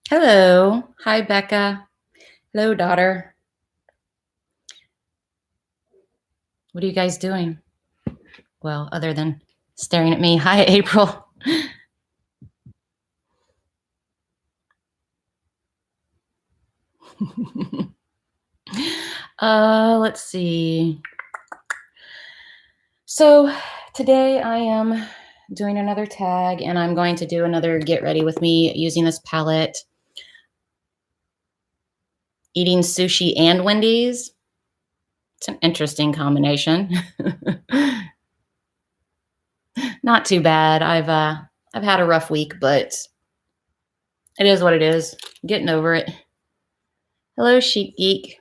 Hello. Hi, Becca. Hello, daughter. What are you guys doing? Well, other than staring at me. Hi, April. Let's see. So today I am doing another tag, and I'm going to do another get ready with me using this palette. Eating sushi and Wendy's. It's an interesting combination. Not too bad. I've had a rough week, but it is what it is. Getting over it. Hello, Chic Geek.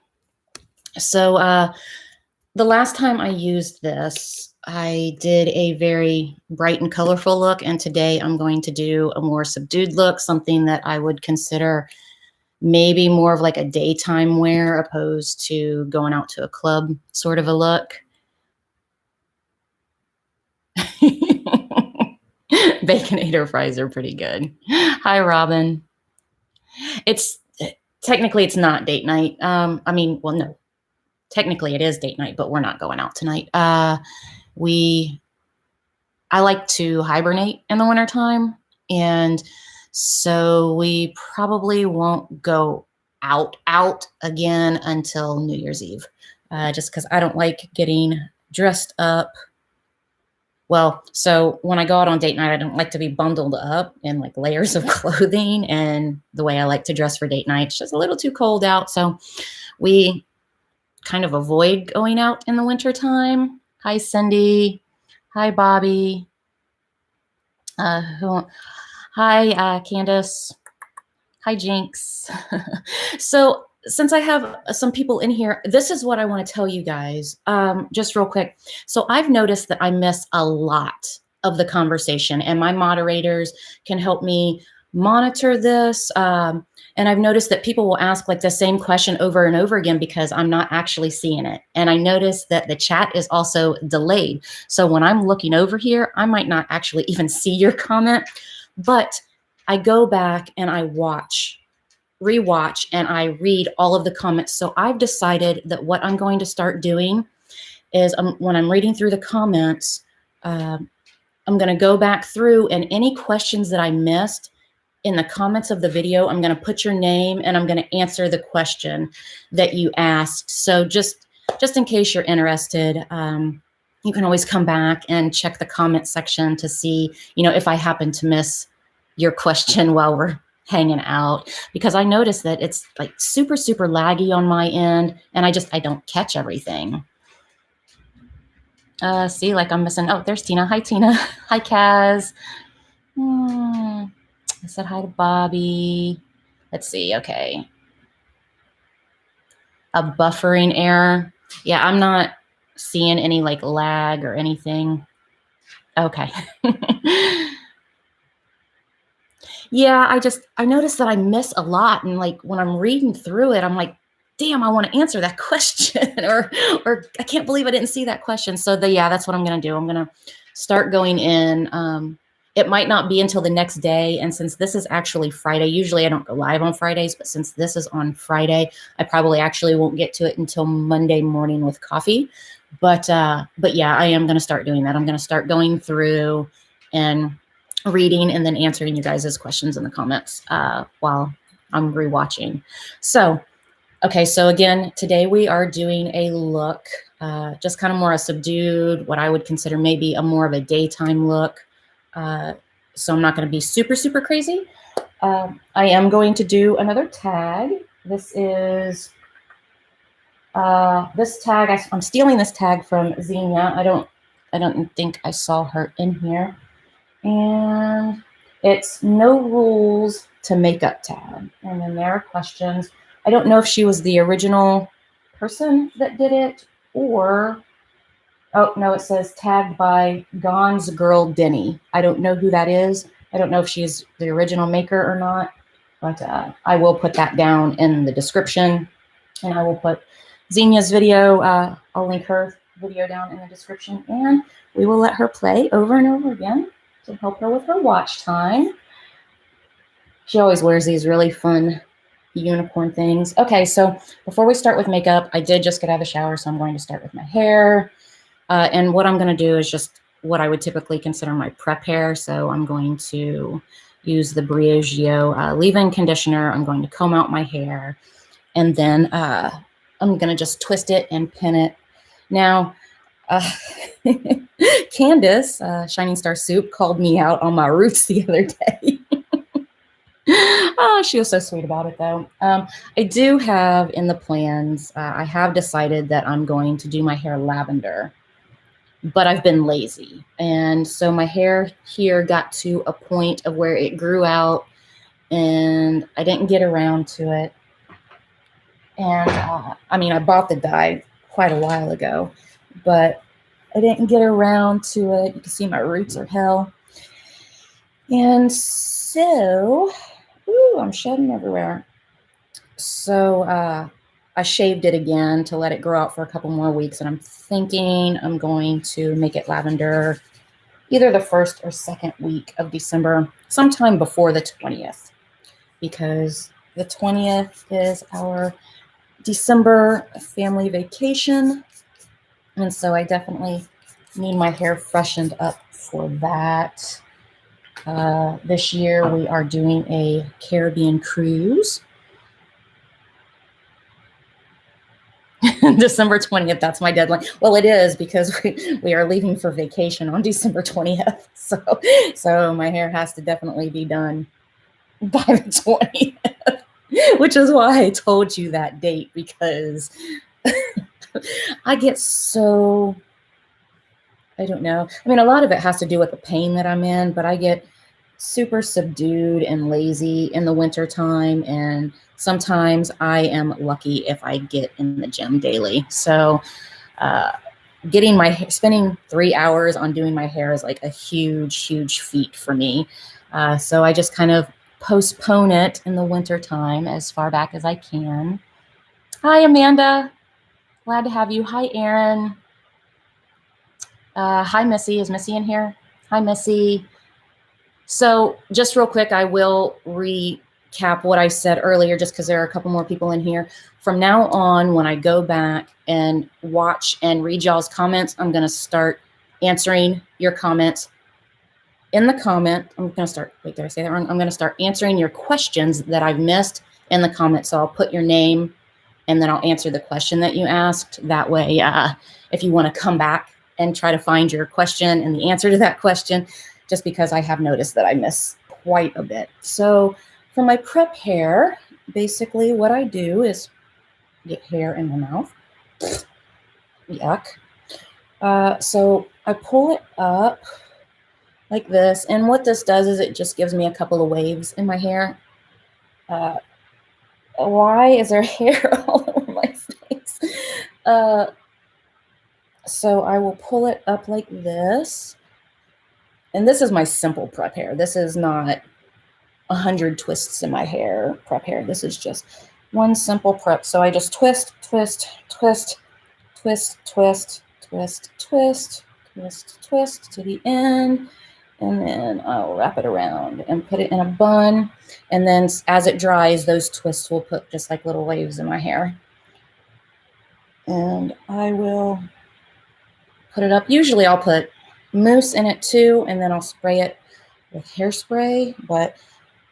So the last time I used this, I did a very bright and colorful look, and today I'm going to do a more subdued look, something that I would consider maybe more of like a daytime wear opposed to going out to a club sort of a look. Baconator fries are pretty good. Hi, Robin. It's technically it's not date night. I mean, well, no, technically it is date night, but we're not going out tonight. I like to hibernate in the wintertime, and so we probably won't go out again until New Year's Eve, just because I don't like getting dressed up. Well, so when I go out on date night, I don't like to be bundled up in like layers of clothing, and the way I like to dress for date night, it's just a little too cold out. So we kind of avoid going out in the wintertime. Hi, Cindy. Hi, Bobby. Hi, Candace. Hi, Jinx. So since I have some people in here, this is what I want to tell you guys, just real quick. So I've noticed that I miss a lot of the conversation, and my moderators can help me monitor this. And I've noticed that people will ask like the same question over and over again because I'm not actually seeing it. And I noticed that the chat is also delayed. So when I'm looking over here, I might not actually even see your comment, but I go back and I rewatch, and I read all of the comments. So I've decided that what I'm going to start doing is when I'm reading through the comments, I'm going to go back through, and any questions that I missed in the comments of the video, I'm going to put your name and I'm going to answer the question that you asked. So just in case you're interested, you can always come back and check the comment section to see, if I happen to miss your question while we're hanging out, because I noticed that it's like super, super laggy on my end, and I don't catch everything. See, like I'm missing, oh, there's Tina. Hi, Tina. Hi, Kaz. I said hi to Bobby. Let's see, okay. A buffering error. Yeah, I'm not seeing any like lag or anything. Okay. Yeah, I noticed that I miss a lot, and like when I'm reading through it, I'm like, damn, I want to answer that question, or I can't believe I didn't see that question. So that's what I'm going to do. I'm going to start going in. It might not be until the next day, and since this is actually Friday, usually I don't go live on Fridays, but since this is on Friday, I probably actually won't get to it until Monday morning with coffee. But yeah, I am going to start doing that. I'm going to start going through and reading and then answering you guys' questions in the comments while I'm rewatching. So, okay, so again, today we are doing a look, just kind of more a subdued, what I would consider maybe a more of a daytime look. So I'm not going to be super, super crazy. I am going to do another tag. This is this tag. I'm stealing this tag from Xinia. I don't think I saw her in here. And it's no rules to makeup tag. And then there are questions. I don't know if she was the original person that did it, or, oh no, it says tagged by Gon's girl Denny. I don't know who that is. I don't know if she's the original maker or not, but I will put that down in the description, and I will put Xenia's video. I'll link her video down in the description, and we will let her play over and over again to help her with her watch time. She always wears these really fun unicorn things. Okay, so before we start with makeup, I did just get out of the shower, so I'm going to start with my hair. And what I'm going to do is just what I would typically consider my prep hair. So I'm going to use the Briogeo leave-in conditioner. I'm going to comb out my hair, and then I'm going to just twist it and pin it. Now, Candace, Shining Star Soup, called me out on my roots the other day. Oh, she was so sweet about it, though. I do have in the plans, I have decided that I'm going to do my hair lavender, but I've been lazy. And so my hair here got to a point of where it grew out, and I didn't get around to it. And I mean, I bought the dye quite a while ago, but I didn't get around to it. You can see my roots are hell. And so, ooh, I'm shedding everywhere. So I shaved it again to let it grow out for a couple more weeks. And I'm thinking I'm going to make it lavender either the first or second week of December, sometime before the 20th, because the 20th is our December family vacation. And so I definitely need my hair freshened up for that. This year we are doing a Caribbean cruise. December 20th, that's my deadline. Well, it is, because we are leaving for vacation on December 20th. So my hair has to definitely be done by the 20th, which is why I told you that date, because I get so, I don't know. I mean, a lot of it has to do with the pain that I'm in, but I get super subdued and lazy in the winter time, and sometimes I am lucky if I get in the gym daily. So spending 3 hours on doing my hair is like a huge feat for me. So I just kind of postpone it in the winter time as far back as I can. Hi, Amanda. Glad to have you. Hi, Aaron. Hi, Missy. Is Missy in here? Hi, Missy. So just real quick, I will recap what I said earlier, just because there are a couple more people in here. From now on, when I go back and watch and read y'all's comments, I'm going to start answering your comments in the comment. I'm going to start, wait, did I say that wrong? I'm going to start answering your questions that I've missed in the comments. So I'll put your name, and then I'll answer the question that you asked. That way, if you want to come back and try to find your question and the answer to that question, just because I have noticed that I miss quite a bit. So for my prep hair, basically what I do is get hair in my mouth. Yuck. So I pull it up like this. And what this does is it just gives me a couple of waves in my hair. Why is there hair all over my face? So I will pull it up like this. And this is my simple prep hair. This is not 100 twists in my hair prep hair. This is just one simple prep. So I just twist, twist, twist, twist, twist, twist, twist, twist, twist to the end. And then I'll wrap it around and put it in a bun. And then as it dries, those twists will put just like little waves in my hair. And I will put it up. Usually I'll put mousse in it too, and then I'll spray it with hairspray. But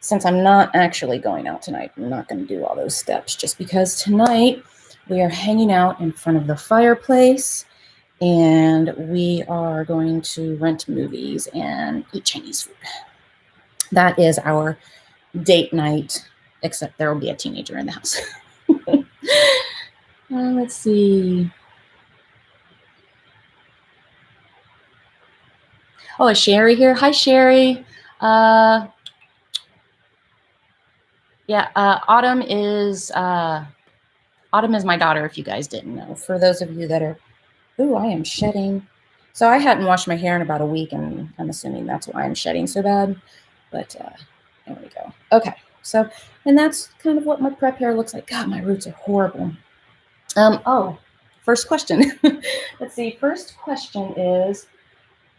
since I'm not actually going out tonight, I'm not going to do all those steps, just because tonight we are hanging out in front of the fireplace, and we are going to rent movies and eat Chinese food. That is our date night, except there will be a teenager in the house. Let's see. Oh, is Sherry here? Hi, Sherry. Yeah, Autumn is my daughter, if you guys didn't know. For those of you that are, ooh, I am shedding. So I hadn't washed my hair in about a week, and I'm assuming that's why I'm shedding so bad. But there we go. Okay, so, and that's kind of what my prep hair looks like. God, my roots are horrible. Oh, first question. Let's see. First question is,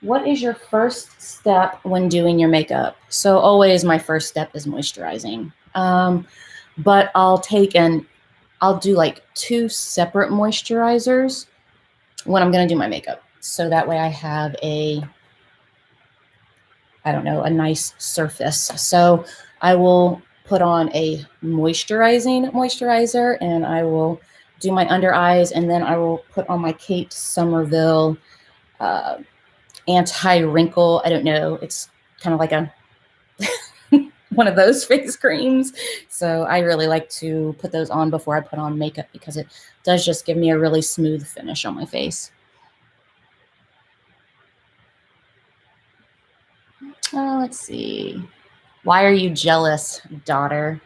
what is your first step when doing your makeup? So always my first step is moisturizing. But I'll do like 2 separate moisturizers when I'm going to do my makeup. So that way I have a nice surface. So I will put on a moisturizer, and I will do my under eyes, and then I will put on my Kate Somerville anti-wrinkle. I don't know. It's kind of like a one of those face creams. So I really like to put those on before I put on makeup because it does just give me a really smooth finish on my face. Let's see. Why are you jealous, daughter?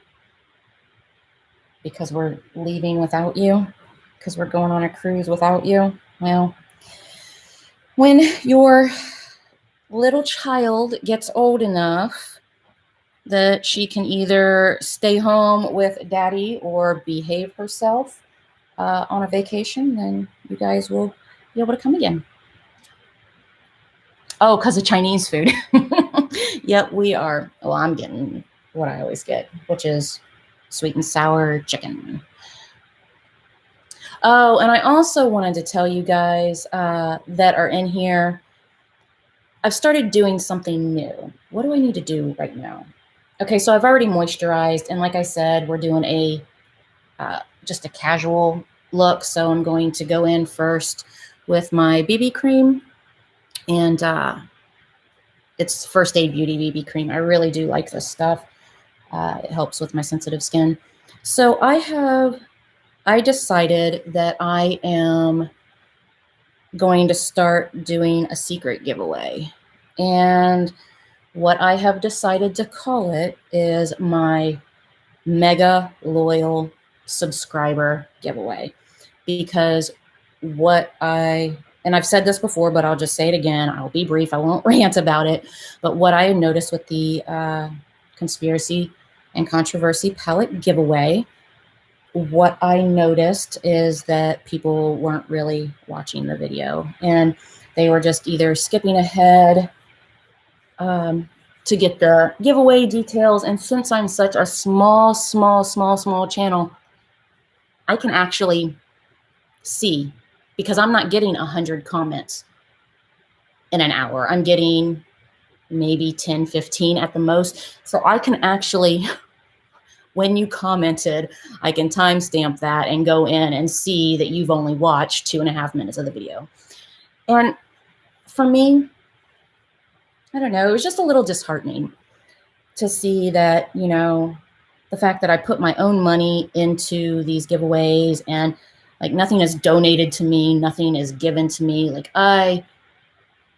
Because we're leaving without you? Because we're going on a cruise without you? Well, when your little child gets old enough that she can either stay home with daddy or behave herself on a vacation, then you guys will be able to come again. Oh, because of Chinese food. Yep, we are. Well, I'm getting what I always get, which is sweet and sour chicken. Oh, and I also wanted to tell you guys that are in here, I've started doing something new. What do I need to do right now? Okay, so I've already moisturized, and like I said, we're doing just a casual look. So I'm going to go in first with my BB cream, and it's First Aid Beauty BB cream. I really do like this stuff. It helps with my sensitive skin. So I decided that I am going to start doing a secret giveaway. And what I have decided to call it is my mega loyal subscriber giveaway. Because and I've said this before, but I'll just say it again. I'll be brief. I won't rant about it. But what I noticed with the Conspiracy and Controversy Palette giveaway, what I noticed is that people weren't really watching the video, and they were just either skipping ahead to get the giveaway details. And since I'm such a small channel, I can actually see, because I'm not getting 100 comments in an hour. I'm getting maybe 10, 15 at the most. So I can actually, when you commented, I can timestamp that and go in and see that you've only watched 2.5 minutes of the video. And for me, I don't know, it was just a little disheartening to see that, the fact that I put my own money into these giveaways, and like nothing is donated to me, nothing is given to me. Like I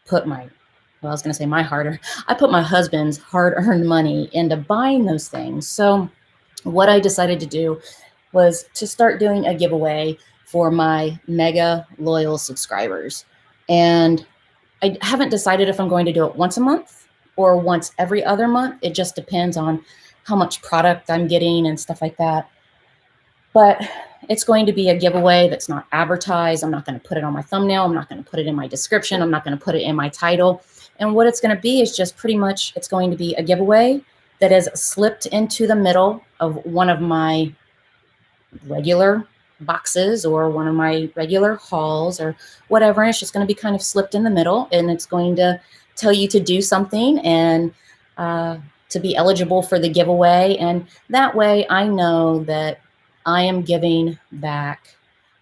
put my husband's hard-earned money into buying those things. So what I decided to do was to start doing a giveaway for my mega loyal subscribers. And I haven't decided if I'm going to do it once a month or once every other month. It just depends on how much product I'm getting and stuff like that. But it's going to be a giveaway that's not advertised. I'm not going to put it on my thumbnail. I'm not going to put it in my description. I'm not going to put it in my title. And what it's going to be is just pretty much, it's going to be a giveaway that is slipped into the middle of one of my regular boxes or one of my regular hauls or whatever. And it's just going to be kind of slipped in the middle, and it's going to tell you to do something and to be eligible for the giveaway. And that way I know that I am giving back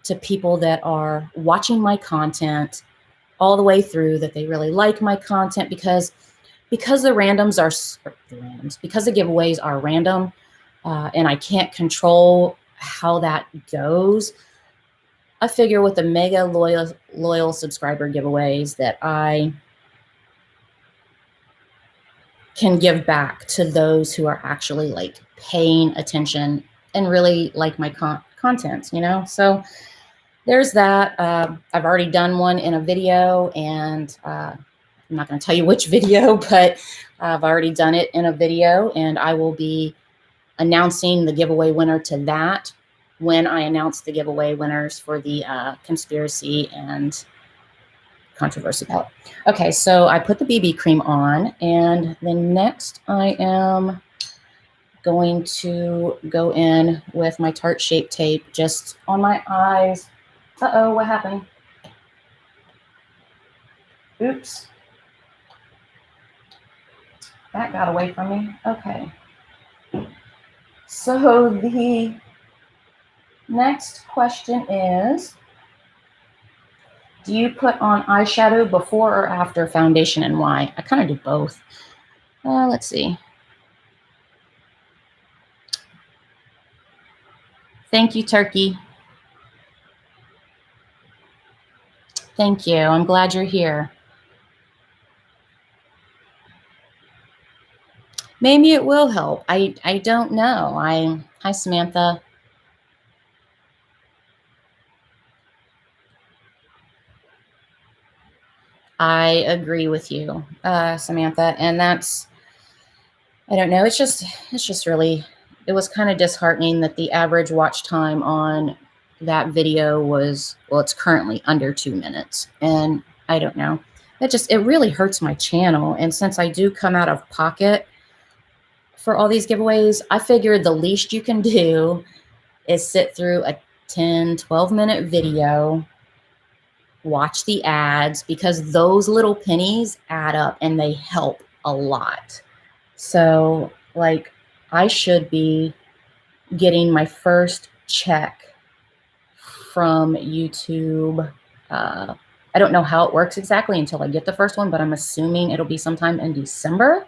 to people that are watching my content all the way through, that they really like my content, because the giveaways are random, and I can't control how that goes. I figure with the mega loyal subscriber giveaways that I can give back to those who are actually like paying attention and really like my content, So there's that. I've already done one in a video, and I'm not going to tell you which video, but I've already done it in a video, and I will be announcing the giveaway winner to that when I announce the giveaway winners for the Conspiracy and Controversy palette. Okay, so I put the BB cream on, and then next I am going to go in with my Tarte Shape Tape just on my eyes. Uh-oh, what happened? Oops. That got away from me. Okay. So the next question is, do you put on eyeshadow before or after foundation, and why? I kind of do both. Let's see. Thank you, Turkey. Thank you. I'm glad you're here. Maybe it will help. I don't know. Hi, Samantha. I agree with you, Samantha. And that's, I don't know. It's just really, it was kind of disheartening that the average watch time on that video was, well, it's currently under 2 minutes. And I don't know. It really hurts my channel. And since I do come out of pocket for all these giveaways, I figured the least you can do is sit through a 10, 12-minute video, watch the ads, because those little pennies add up and they help a lot. So, like, I should be getting my first check from YouTube. I don't know how it works exactly until I get the first one, but I'm assuming it'll be sometime in December.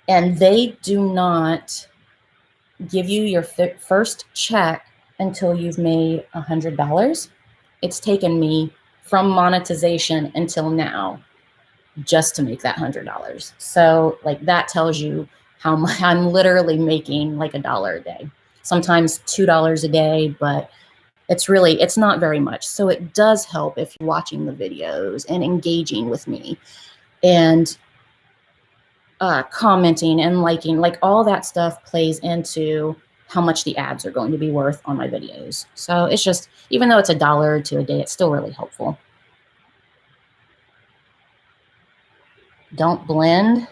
And they do not give you your first check until you've made $100. It's taken me from monetization until now just to make that $100. So like that tells you how much I'm literally making, like $1 a day, sometimes $2 a day, but it's not very much. So it does help if you're watching the videos and engaging with me and commenting and liking, like all that stuff plays into how much the ads are going to be worth on my videos. So it's just, even though it's $1 or $2 a day, it's still really helpful. Don't blend.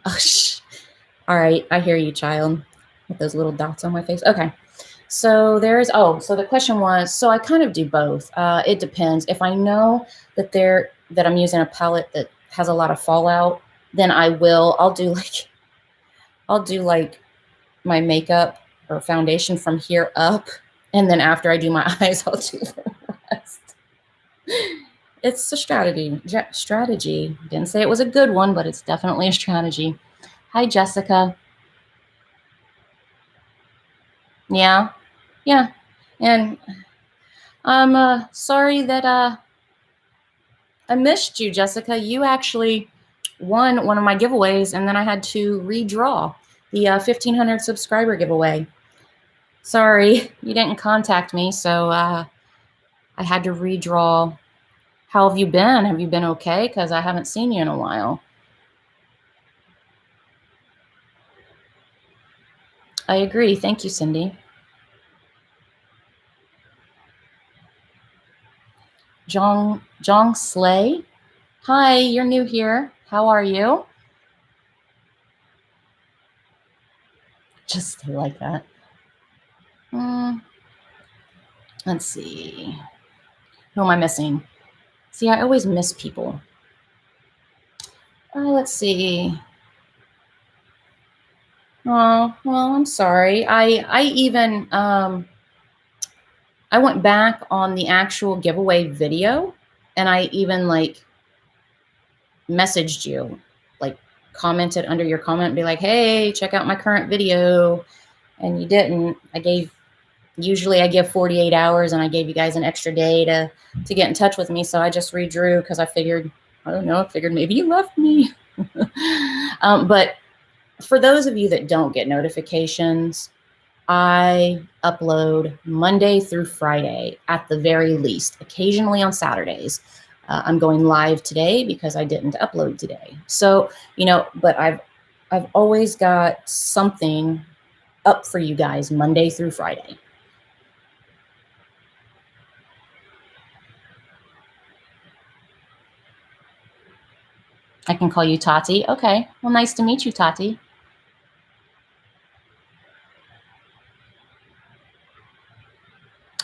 Oh, all right, I hear you, child, with those little dots on my face. Okay, so so the question was, so I kind of do both. It depends. If I know that I'm using a palette that has a lot of fallout, then I'll do like my makeup or foundation from here up, and then after I do my eyes, I'll do the rest. It's a strategy. Didn't say it was a good one, but it's definitely a strategy. Hi, Jessica. Yeah. And I'm sorry that I missed you, Jessica. You actually won one of my giveaways, and then I had to redraw the 1,500 subscriber giveaway. Sorry, you didn't contact me, so I had to redraw. How have you been? Have you been okay? Because I haven't seen you in a while. I agree. Thank you, Cindy. Jong Slay. Hi, you're new here. How are you? Just stay like that. Let's see. Who am I missing? See, I always miss people. Let's see. Oh, well, I'm sorry. I even I went back on the actual giveaway video, and I even like messaged you, like commented under your comment and be like, hey, check out my current video. And you didn't. Usually I give 48 hours, and I gave you guys an extra day to get in touch with me. So I just redrew because I figured maybe you left me. But for those of you that don't get notifications, I upload Monday through Friday at the very least, occasionally on Saturdays. I'm going live today because I didn't upload today. So, but I've always got something up for you guys Monday through Friday. I can call you Tati. Okay. Well, nice to meet you, Tati.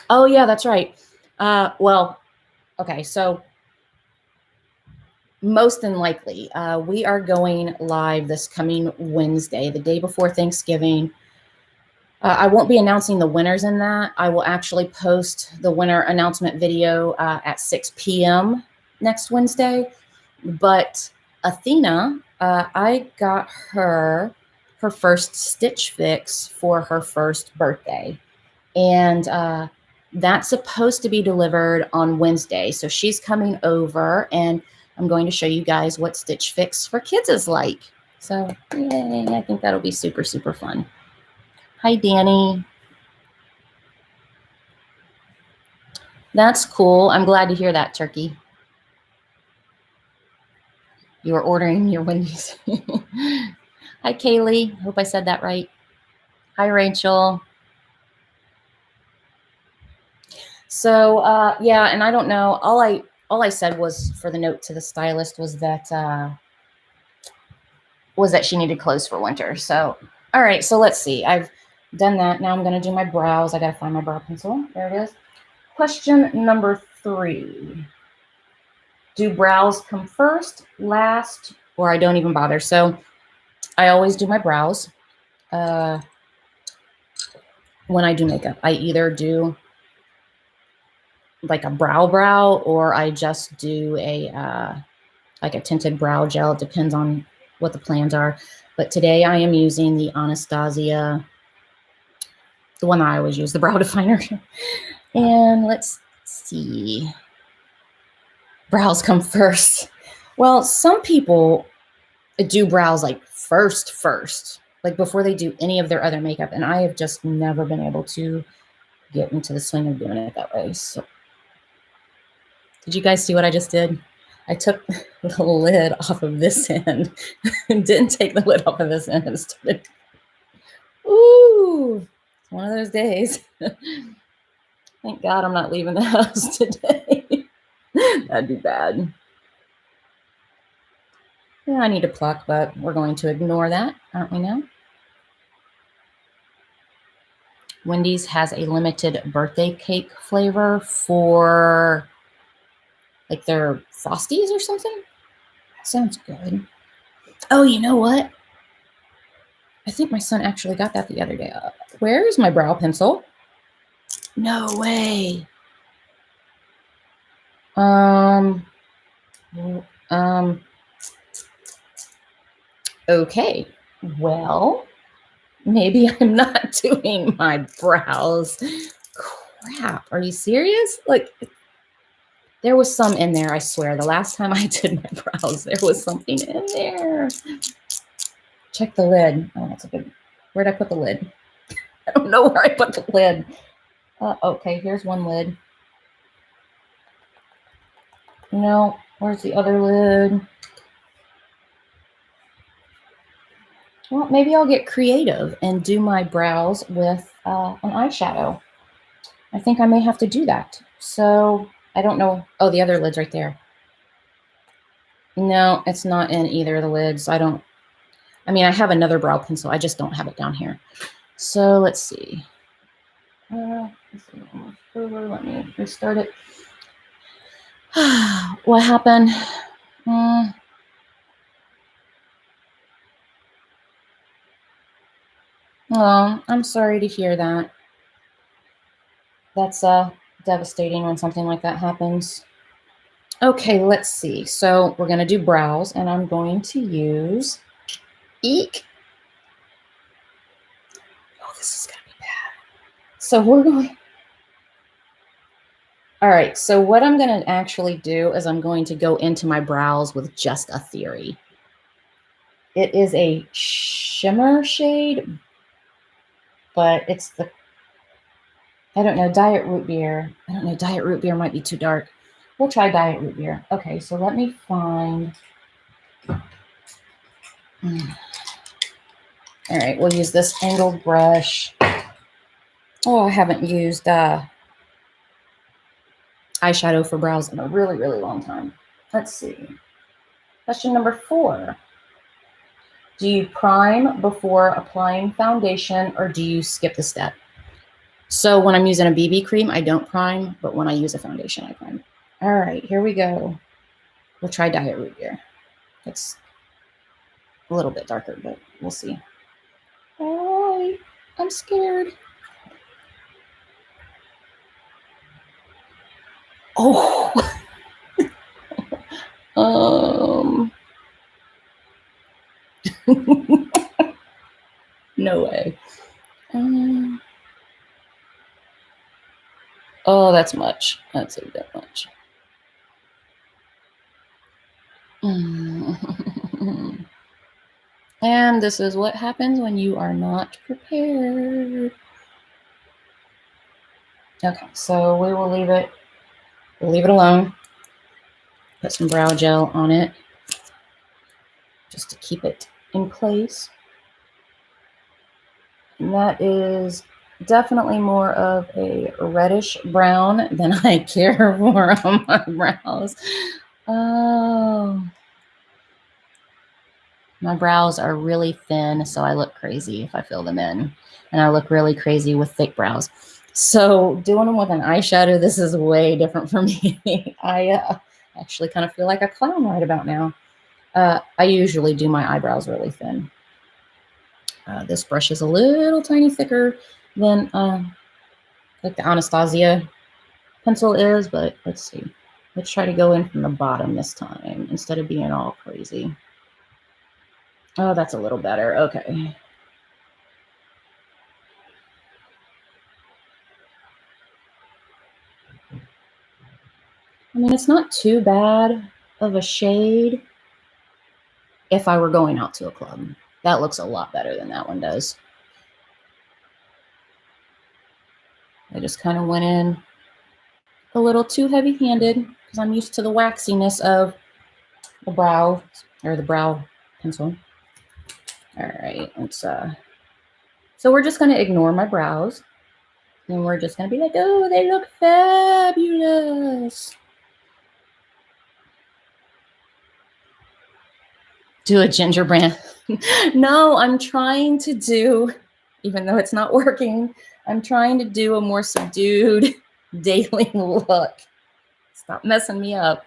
Oh, yeah, that's right. Well, okay. So most than likely, we are going live this coming Wednesday, the day before Thanksgiving. I won't be announcing the winners in that. I will actually post the winner announcement video at 6 p.m. next Wednesday. But Athena, I got her first stitch fix for her first birthday. And that's supposed to be delivered on Wednesday. So she's coming over and I'm going to show you guys what Stitch Fix for kids is like. So yay, I think that'll be super, super fun. Hi, Danny. That's cool. I'm glad to hear that, Turkey. You are ordering your Wendy's. Hi, Kaylee. Hope I said that right. Hi, Rachel. So yeah, and I don't know. All I said was for the note to the stylist was that she needed clothes for winter. So all right, so let's see. I've done that. Now I'm gonna do my brows. I gotta find my brow pencil. There it is. Question number 3. Do brows come first, last, or I don't even bother? So I always do my brows when I do makeup. I either do like a brow, or I just do a like a tinted brow gel. It depends on what the plans are. But today I am using the Anastasia, the one I always use, the brow definer. And let's see. Brows come first. Well, some people do brows like first, like before they do any of their other makeup. And I have just never been able to get into the swing of doing it that way. So did you guys see what I just did? I took the lid off of this end and didn't take the lid off of this end and started. Ooh, it's one of those days. Thank God I'm not leaving the house today. That'd be bad. Yeah, I need to pluck, but we're going to ignore that, aren't we now? Wendy's has a limited birthday cake flavor for like their Frosties or something. That sounds good. Oh, you know what? I think my son actually got that the other day. Where is my brow pencil? No way. Okay. Well, maybe I'm not doing my brows. Crap. Are you serious? Like, there was some in there, I swear. The last time I did my brows, there was something in there. Check the lid. Oh, that's a good. Where'd I put the lid? I don't know where I put the lid. Okay, here's one lid. No, where's the other lid? Well, maybe I'll get creative and do my brows with an eyeshadow. I think I may have to do that. So I don't know. Oh, the other lid's right there. No, it's not in either of the lids. I mean, I have another brow pencil. I just don't have it down here. So let's see. Let me restart it. What happened? Oh, I'm sorry to hear that. That's devastating when something like that happens. Okay, let's see. So we're going to do brows, and I'm going to use Eek. Oh, this is going to be bad. So we're going... All right, so what I'm going to actually do is I'm going to go into my brows with just a theory. It is a shimmer shade, but it's the... I don't know, Diet Root Beer. I don't know, Diet Root Beer might be too dark. We'll try Diet Root Beer. Okay, so let me find... All right, we'll use this angled brush. Oh, I haven't used eyeshadow for brows in a really, really long time. Let's see. Question number 4. Do you prime before applying foundation or do you skip the step? So when I'm using a BB cream, I don't prime, but when I use a foundation, I prime. All right, here we go. We'll try Diet Root here. It's a little bit darker, but we'll see. Oh, I'm scared. Oh. No way. Oh, that's much. That's a bit much. And this is what happens when you are not prepared. Okay, so we will leave it. We'll leave it alone. Put some brow gel on it just to keep it in place. And that is definitely more of a reddish brown than I care for on my brows. Oh. My brows are really thin, so I look crazy if I fill them in. And I look really crazy with thick brows. So doing them with an eyeshadow, this is way different for me. I actually kind of feel like a clown right about now. I usually do my eyebrows really thin. This brush is a little tiny thicker than like the Anastasia pencil is, but let's see. Let's try to go in from the bottom this time instead of being all crazy. Oh, that's a little better. Okay. I mean, it's not too bad of a shade if I were going out to a club. That looks a lot better than that one does. I just kind of went in a little too heavy-handed because I'm used to the waxiness of the brow or the brow pencil. All right, let's so we're just going to ignore my brows and we're just going to be like, oh, they look fabulous. Do a gingerbread. No, I'm trying to do, even though it's not working, I'm trying to do a more subdued daily look. Stop messing me up.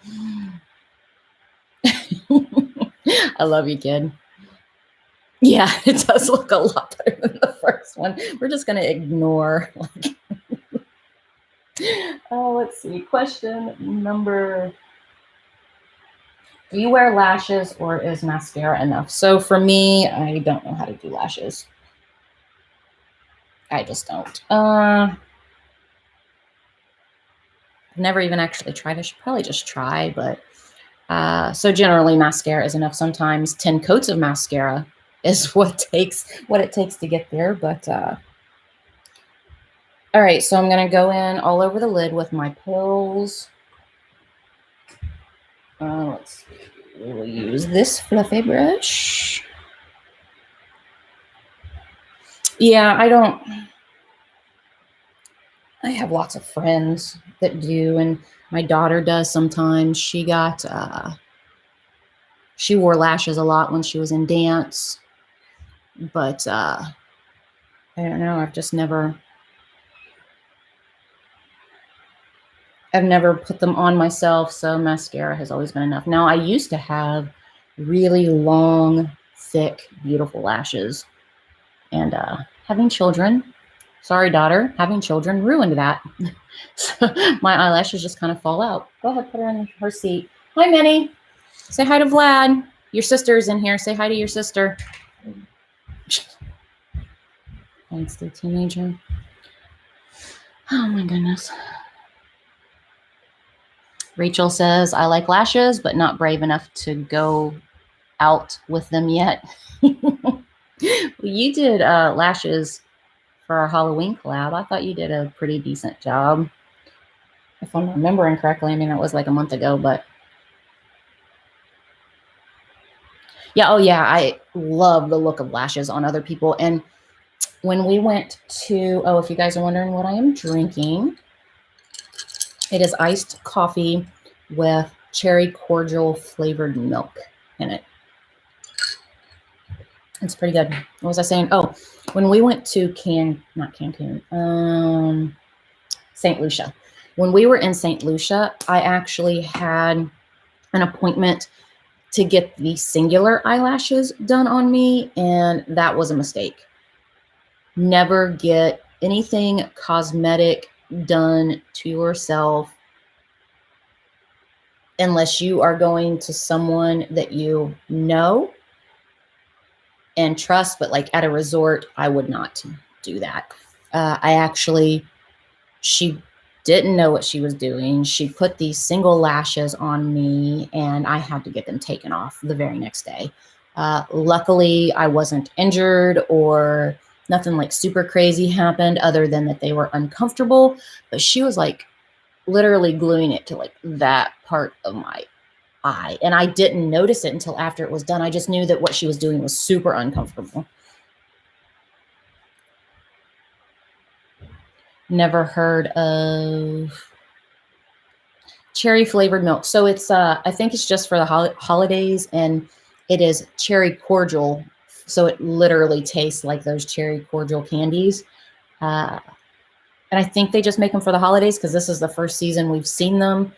I love you, kid. Yeah, it does look a lot better than the first one. We're just going to ignore. Oh, let's see. Question number. Do you wear lashes or is mascara enough? So for me, I don't know how to do lashes. I just don't. I've never even actually tried. I should probably just try, but so generally mascara is enough. Sometimes 10 coats of mascara is what it takes to get there. But all right, so I'm gonna go in all over the lid with my pills. Let's see. We'll use this fluffy brush. Yeah, I have lots of friends that do, and my daughter does sometimes. She wore lashes a lot when she was in dance, but I don't know. I've never put them on myself, so mascara has always been enough. Now, I used to have really long, thick, beautiful lashes, and having children, sorry, daughter, having children ruined that. So my eyelashes just kind of fall out. Go ahead, put her in her seat. Hi, Minnie. Say hi to Vlad. Your sister's in here. Say hi to your sister. Thanks, the teenager. Oh, my goodness. Rachel says, I like lashes, but not brave enough to go out with them yet. Well, you did lashes for our Halloween collab. I thought you did a pretty decent job. If I'm remembering correctly, I mean, it was like a month ago, but Yeah. Oh, yeah. I love the look of lashes on other people. And when we went to, oh, if you guys are wondering what I am drinking, it is iced coffee with cherry cordial flavored milk in it. It's pretty good. What was I saying? Oh, when we went to not Cancun, St. Lucia. When we were in St. Lucia, I actually had an appointment to get the singular eyelashes done on me, and that was a mistake. Never get anything cosmetic done to yourself unless you are going to someone that you know and trust, but like at a resort, I would not do that. She didn't know what she was doing. She put these single lashes on me and I had to get them taken off the very next day. Luckily, I wasn't injured or nothing like super crazy happened other than that they were uncomfortable, but she was like literally gluing it to like that part of my eye. And I didn't notice it until after it was done. I just knew that what she was doing was super uncomfortable. Never heard of cherry flavored milk. So it's, I think it's just for the holidays, and it is cherry cordial. So it literally tastes like those cherry cordial candies. And I think they just make them for the holidays because this is the first season we've seen them,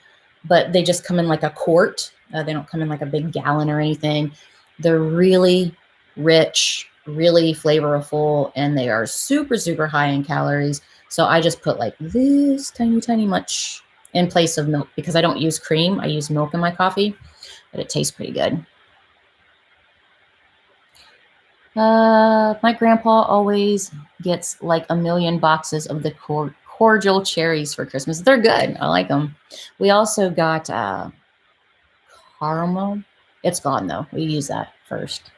but they just come in like a quart. They don't come in like a big gallon or anything. They're really rich, really flavorful, and they are super, super high in calories. So I just put like this tiny, tiny much in place of milk because I don't use cream. I use milk in my coffee, but it tastes pretty good. My grandpa always gets like a million boxes of the cordial cherries for Christmas. They're good. I like them. We also got caramel. It's gone though. We use that first.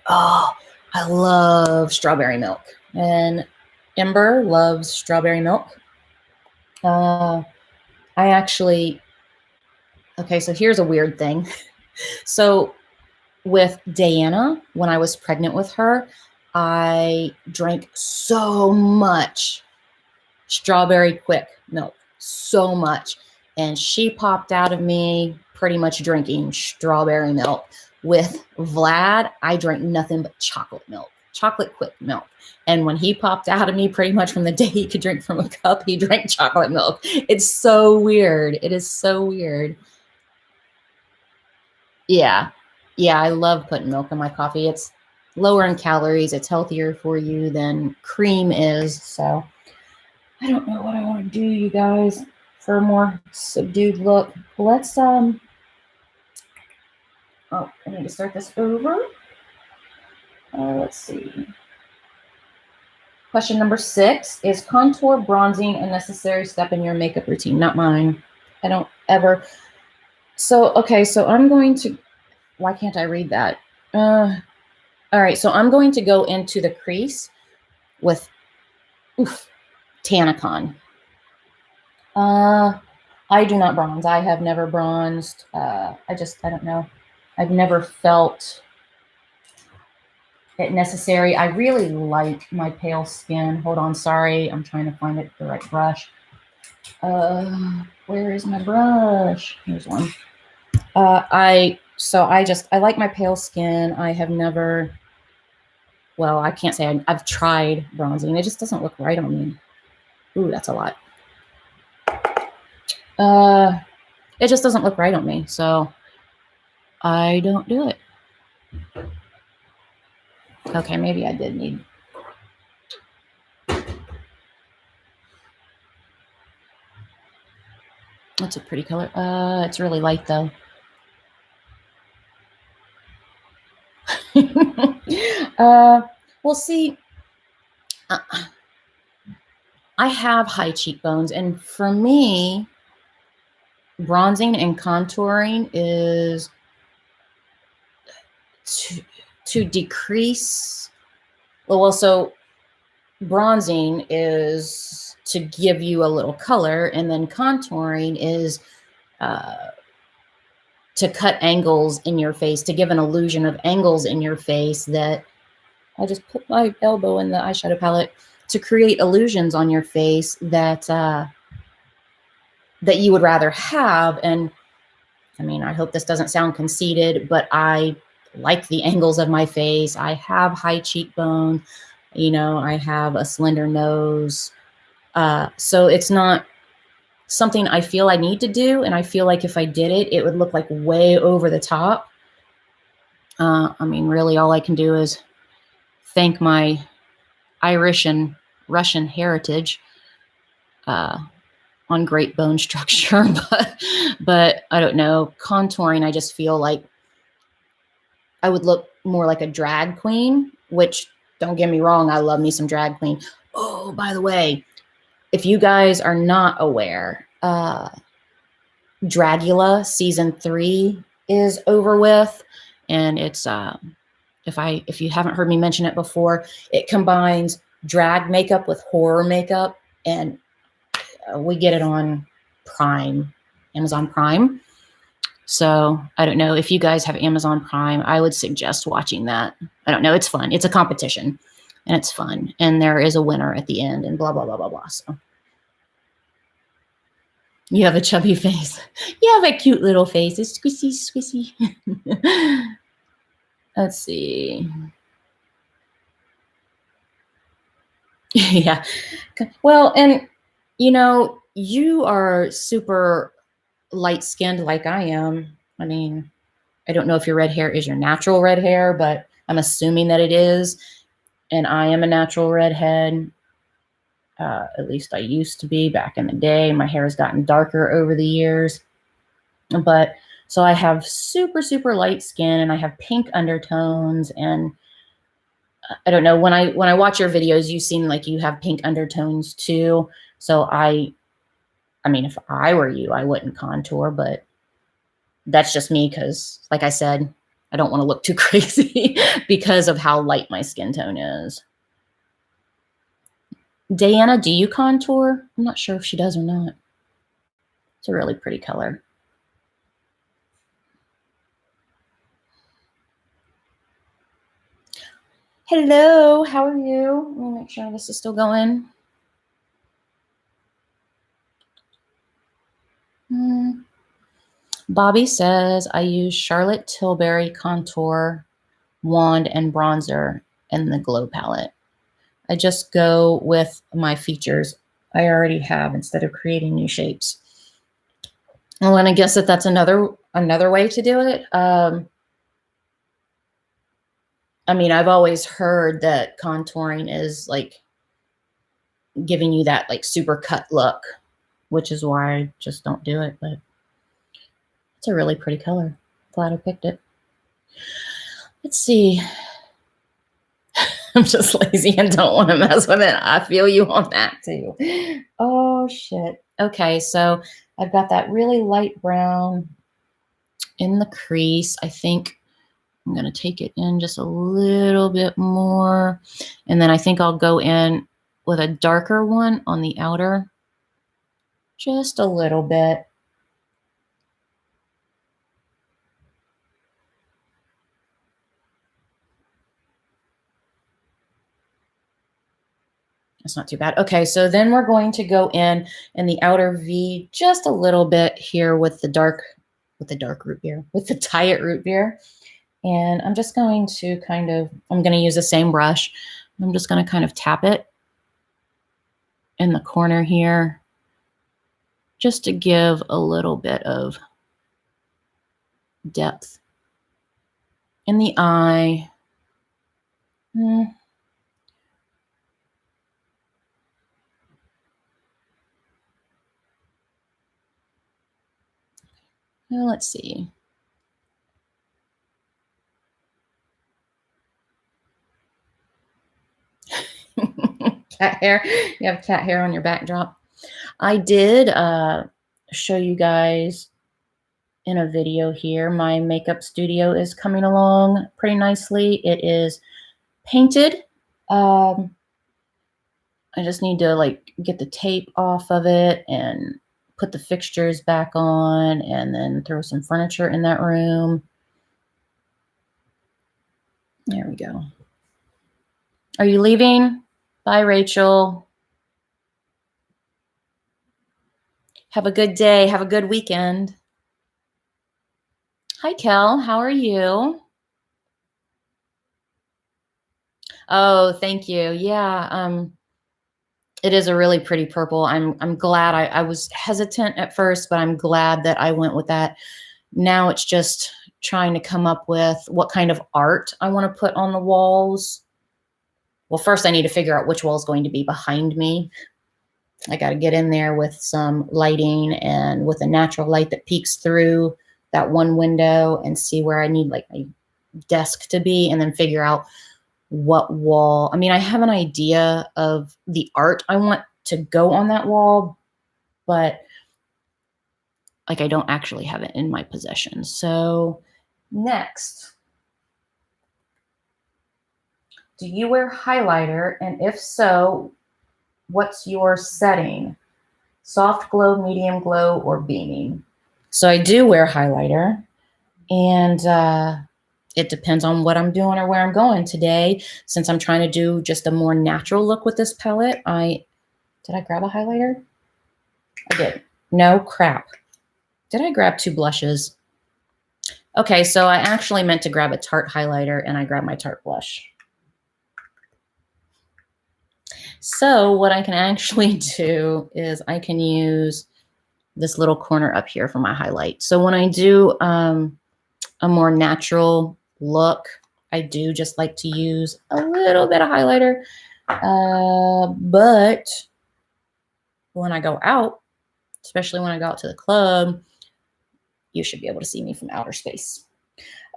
Oh, I love strawberry milk. And Ember loves strawberry milk. I actually, okay, so here's a weird thing. So with Diana, when I was pregnant with her, I drank so much strawberry quick milk, so much. And she popped out of me pretty much drinking strawberry milk. With Vlad, I drank nothing but chocolate milk, chocolate quick milk. And when he popped out of me, pretty much from the day he could drink from a cup, he drank chocolate milk. It's so weird. It is so weird. Yeah. Yeah, I love putting milk in my coffee. It's lower in calories. It's healthier for you than cream is. So I don't know what I want to do, you guys, for a more subdued look. Let's, oh, I need to start this over. Let's see. Question number 6, is contour bronzing a necessary step in your makeup routine? Not mine. I don't ever. So, okay, so I'm going to, why can't I read that? All right, so I'm going to go into the crease with Tanacon. I do not bronze. I have never bronzed. I don't know. I've never felt it necessary. I really like my pale skin. Hold on, sorry. I'm trying to find the right brush. Where is my brush? Here's one. I like my pale skin. I have never, well, I can't say I've tried bronzing. It just doesn't look right on me. Ooh, that's a lot. It just doesn't look right on me. So I don't do it. Okay, maybe I did need. That's a pretty color. It's really light though. Well, see, I have high cheekbones, and for me, bronzing and contouring is to decrease. Well, so bronzing is to give you a little color, and then contouring is to cut angles in your face, to give an illusion of angles in your face that I just put my elbow in the eyeshadow palette to create illusions on your face that that you would rather have. And I mean, I hope this doesn't sound conceited, but I like the angles of my face. I have high cheekbone, you know, I have a slender nose. So it's not something I feel I need to do. And I feel like if I did it, it would look like way over the top. I mean, really all I can do is thank my Irish and Russian heritage on great bone structure, but I don't know, contouring, I just feel like I would look more like a drag queen, which don't get me wrong, I love me some drag queen. Oh, by the way, if you guys are not aware, Dragula season 3 is over with, and it's if you haven't heard me mention it before, it combines drag makeup with horror makeup, and we get it on Prime, Amazon Prime. So I don't know if you guys have Amazon Prime, I would suggest watching that. I don't know. It's fun. It's a competition and it's fun. And there is a winner at the end and blah, blah, blah, blah, blah. So you have a chubby face. You have a cute little face. It's squishy, squishy. Let's see. Yeah. Well, and you know, you are super light-skinned like I am. I mean, I don't know if your red hair is your natural red hair, but I'm assuming that it is. And I am a natural redhead. At least I used to be back in the day. My hair has gotten darker over the years. But so I have super, super light skin and I have pink undertones. And I don't know, when I watch your videos, you seem like you have pink undertones too. So I mean, if I were you, I wouldn't contour, but that's just me because, like I said, I don't want to look too crazy because of how light my skin tone is. Diana, do you contour? I'm not sure if she does or not. It's a really pretty color. Hello, how are you? Let me make sure this is still going. Bobby says, I use Charlotte Tilbury contour, wand, and bronzer in the Glow palette. I just go with my features I already have instead of creating new shapes. Well, and I guess that's another way to do it. I mean, I've always heard that contouring is like giving you that like super cut look, which is why I just don't do it. But it's a really pretty color. Glad I picked it. Let's see. I'm just lazy and don't want to mess with it. I feel you on that too. Oh, shit. Okay, so I've got that really light brown in the crease. I think I'm going to take it in just a little bit more. And then I think I'll go in with a darker one on the outer. Just a little bit. That's not too bad. Okay, so then we're going to go in the outer V just a little bit here with the dark root beer, with the Diet root beer. And I'm just going to I'm going to use the same brush. I'm just going to kind of tap it in the corner here just to give a little bit of depth in the eye. Well, let's see. Cat hair. You have cat hair on your backdrop. I did show you guys in a video here. My makeup studio is coming along pretty nicely. It is painted. I just need to like get the tape off of it and put the fixtures back on and then throw some furniture in that room. There we go. Are you leaving? Bye, Rachel. Have a good day. Have a good weekend. Hi, Kel. How are you? Oh, thank you. Yeah. It is a really pretty purple. I'm glad. I was hesitant at first, but I'm glad that I went with that. Now it's just trying to come up with what kind of art I want to put on the walls. Well, first I need to figure out which wall is going to be behind me. I got to get in there with some lighting and with a natural light that peeks through that one window and see where I need like my desk to be, and then figure out what wall. I mean, I have an idea of the art I want to go on that wall, but like I don't actually have it in my possession. So next, do you wear highlighter? And if so, what's your setting? Soft glow, medium glow, or beaming? So I do wear highlighter, and it depends on what I'm doing or where I'm going today. Since I'm trying to do just a more natural look with this palette, did I grab a highlighter? I did. No, crap. Did I grab 2 blushes? Okay, so I actually meant to grab a Tarte highlighter, and I grabbed my Tarte blush. So what I can actually do is I can use this little corner up here for my highlight. So when I do a more natural look, I do just like to use a little bit of highlighter. But when I go out, especially when I go out to the club, you should be able to see me from outer space.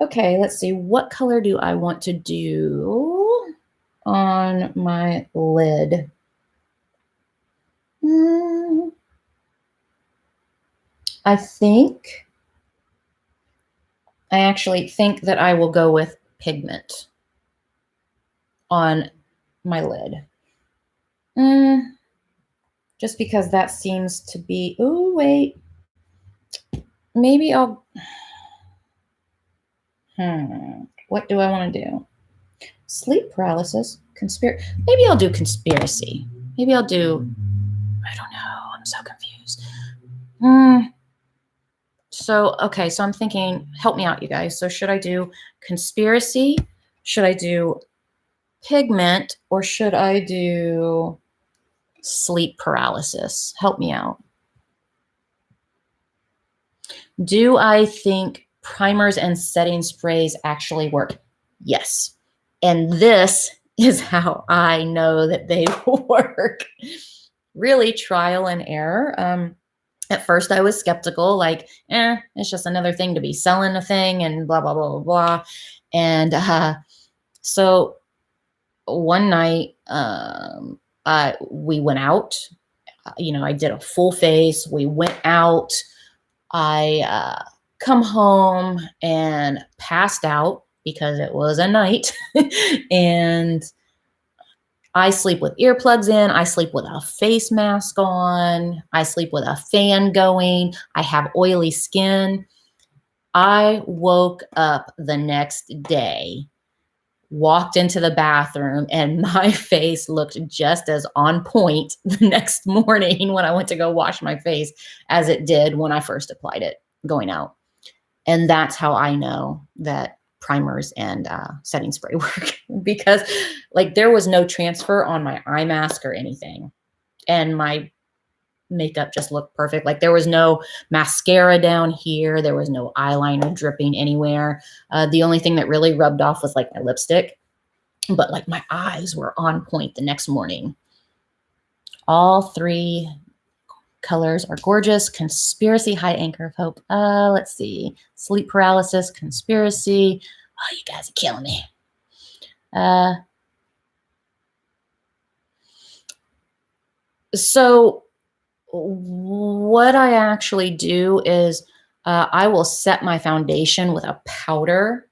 Okay, let's see. What color do I want to do on my lid? I actually think that I will go with pigment on my lid. Just because that seems to be, oh, wait. Maybe I'll, what do I want to do? Sleep paralysis, maybe I'll do conspiracy. Maybe I'll do, I don't know. I'm so confused. So, okay, so I'm thinking, help me out, you guys. So should I do conspiracy? Should I do pigment? Or should I do sleep paralysis? Help me out. Do I think primers and setting sprays actually work? Yes. And this is how I know that they work. Really trial and error. At first I was skeptical, like, it's just another thing to be selling a thing and blah, blah, blah, blah, blah. And so one night we went out, I did a full face. We went out. I come home and passed out because it was a night. And I sleep with earplugs in. I sleep with a face mask on. I sleep with a fan going. I have oily skin. I woke up the next day, walked into the bathroom, and my face looked just as on point the next morning when I went to go wash my face as it did when I first applied it going out. And that's how I know that primers and setting spray work, because like there was no transfer on my eye mask or anything, and my makeup just looked perfect. Like there was no mascara down here, there was no eyeliner dripping anywhere. The only thing that really rubbed off was like my lipstick, but like my eyes were on point the next morning. All 3 colors are gorgeous. Conspiracy, high anchor of hope. Let's see. Sleep paralysis, conspiracy. Oh, you guys are killing me. So what I actually do is I will set my foundation with a powder.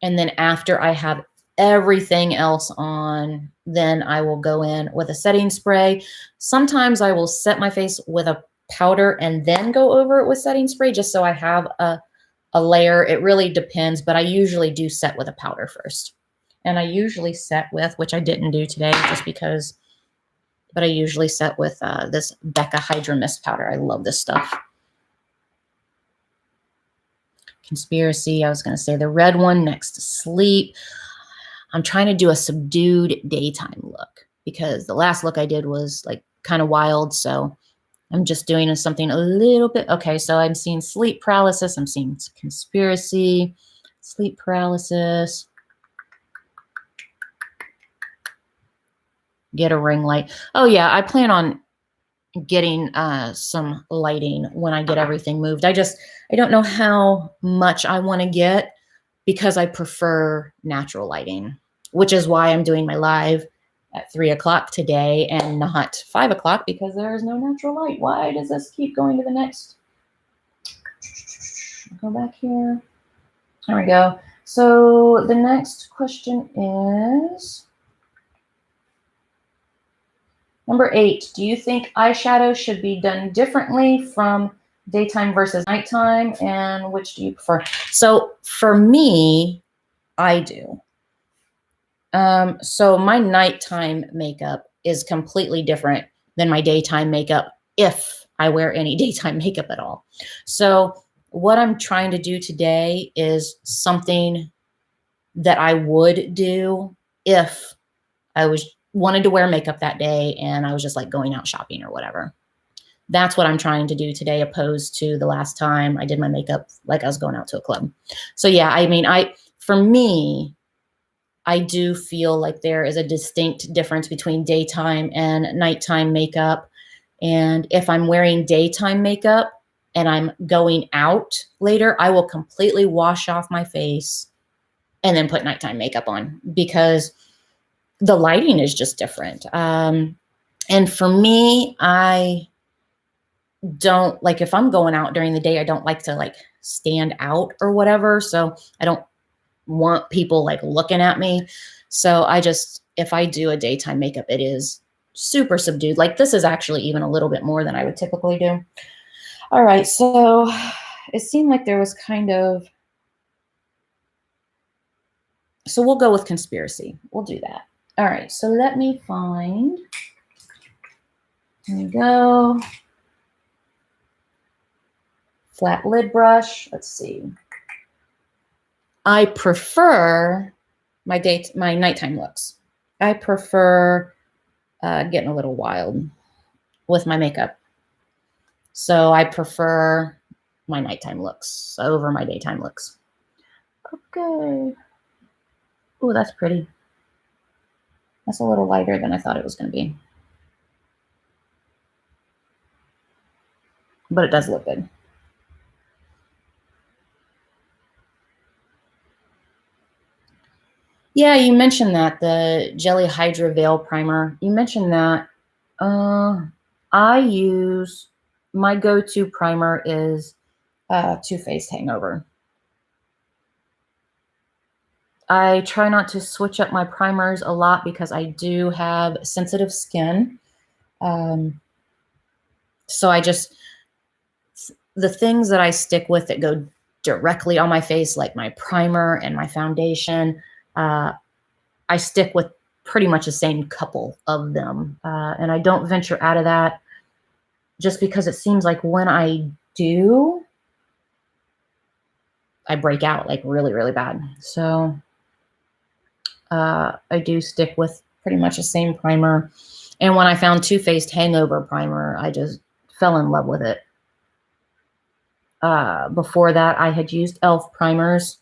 And then after I have everything else then I will go in with a setting spray. Sometimes I will set my face with a powder and then go over it with setting spray just so I have a layer. It really depends, but I usually do set with a powder first. And I usually set with, which I didn't do today just because, but I usually set with this Becca Hydra Mist powder. I love this stuff. Conspiracy, I was going to say the red one next to sleep. I'm trying to do a subdued daytime look because the last look I did was like kind of wild. So I'm just doing something a little bit. Okay, so I'm seeing sleep paralysis. I'm seeing conspiracy, sleep paralysis. Get a ring light. Oh yeah, I plan on getting some lighting when I get everything moved. I don't know how much I want to get because I prefer natural lighting, which is why I'm doing my live at 3 o'clock today and not 5 o'clock because there is no natural light. Why does this keep going to the next? Go back here. There we go. So the next question is number 8. Do you think eyeshadow should be done differently from daytime versus nighttime? And which do you prefer? So for me, I do. So my nighttime makeup is completely different than my daytime makeup if I wear any daytime makeup at all. So what I'm trying to do today is something that I would do if I wanted to wear makeup that day and I was just like going out shopping or whatever. That's what I'm trying to do today, opposed to the last time I did my makeup like I was going out to a club. So yeah, I mean, for me, I do feel like there is a distinct difference between daytime and nighttime makeup. And if I'm wearing daytime makeup and I'm going out later, I will completely wash off my face and then put nighttime makeup on because the lighting is just different. And for me, I don't like, if I'm going out during the day, I don't like to like stand out or whatever. So I don't want people like looking at me. So if I do a daytime makeup, it is super subdued. Like this is actually even a little bit more than I would typically do. All right. So it seemed like there was kind of, so we'll go with conspiracy. We'll do that. All right. So let me find, here we go. Flat lid brush. Let's see. I prefer my nighttime looks. I prefer getting a little wild with my makeup. So I prefer my nighttime looks over my daytime looks. Okay. Oh, that's pretty. That's a little lighter than I thought it was going to be. But it does look good. Yeah, you mentioned that, the Jelly Hydra Veil Primer. You mentioned that. My go-to primer is Too Faced Hangover. I try not to switch up my primers a lot because I do have sensitive skin. So the things that I stick with that go directly on my face, like my primer and my foundation, I stick with pretty much the same couple of them. And I don't venture out of that just because it seems like when I do, I break out like really, really bad. So I do stick with pretty much the same primer. And when I found Too Faced Hangover Primer, I just fell in love with it. Before that, I had used e.l.f. primers.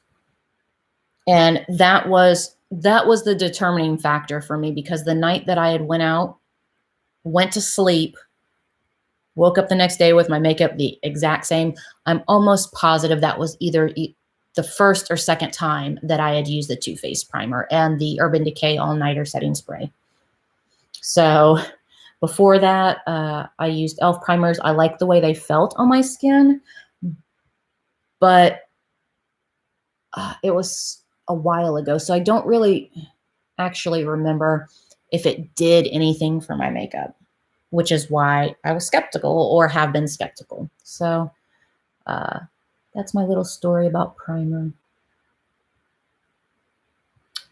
And that was the determining factor for me, because the night that I had went to sleep, woke up the next day with my makeup the exact same. I'm almost positive that was either the first or second time that I had used the Too Faced primer and the Urban Decay All-Nighter Setting Spray. So before that, I used e.l.f. primers. I liked the way they felt on my skin, but it was a while ago, so I don't really actually remember if it did anything for my makeup. which is why I was skeptical or have been skeptical. So that's my little story about primer.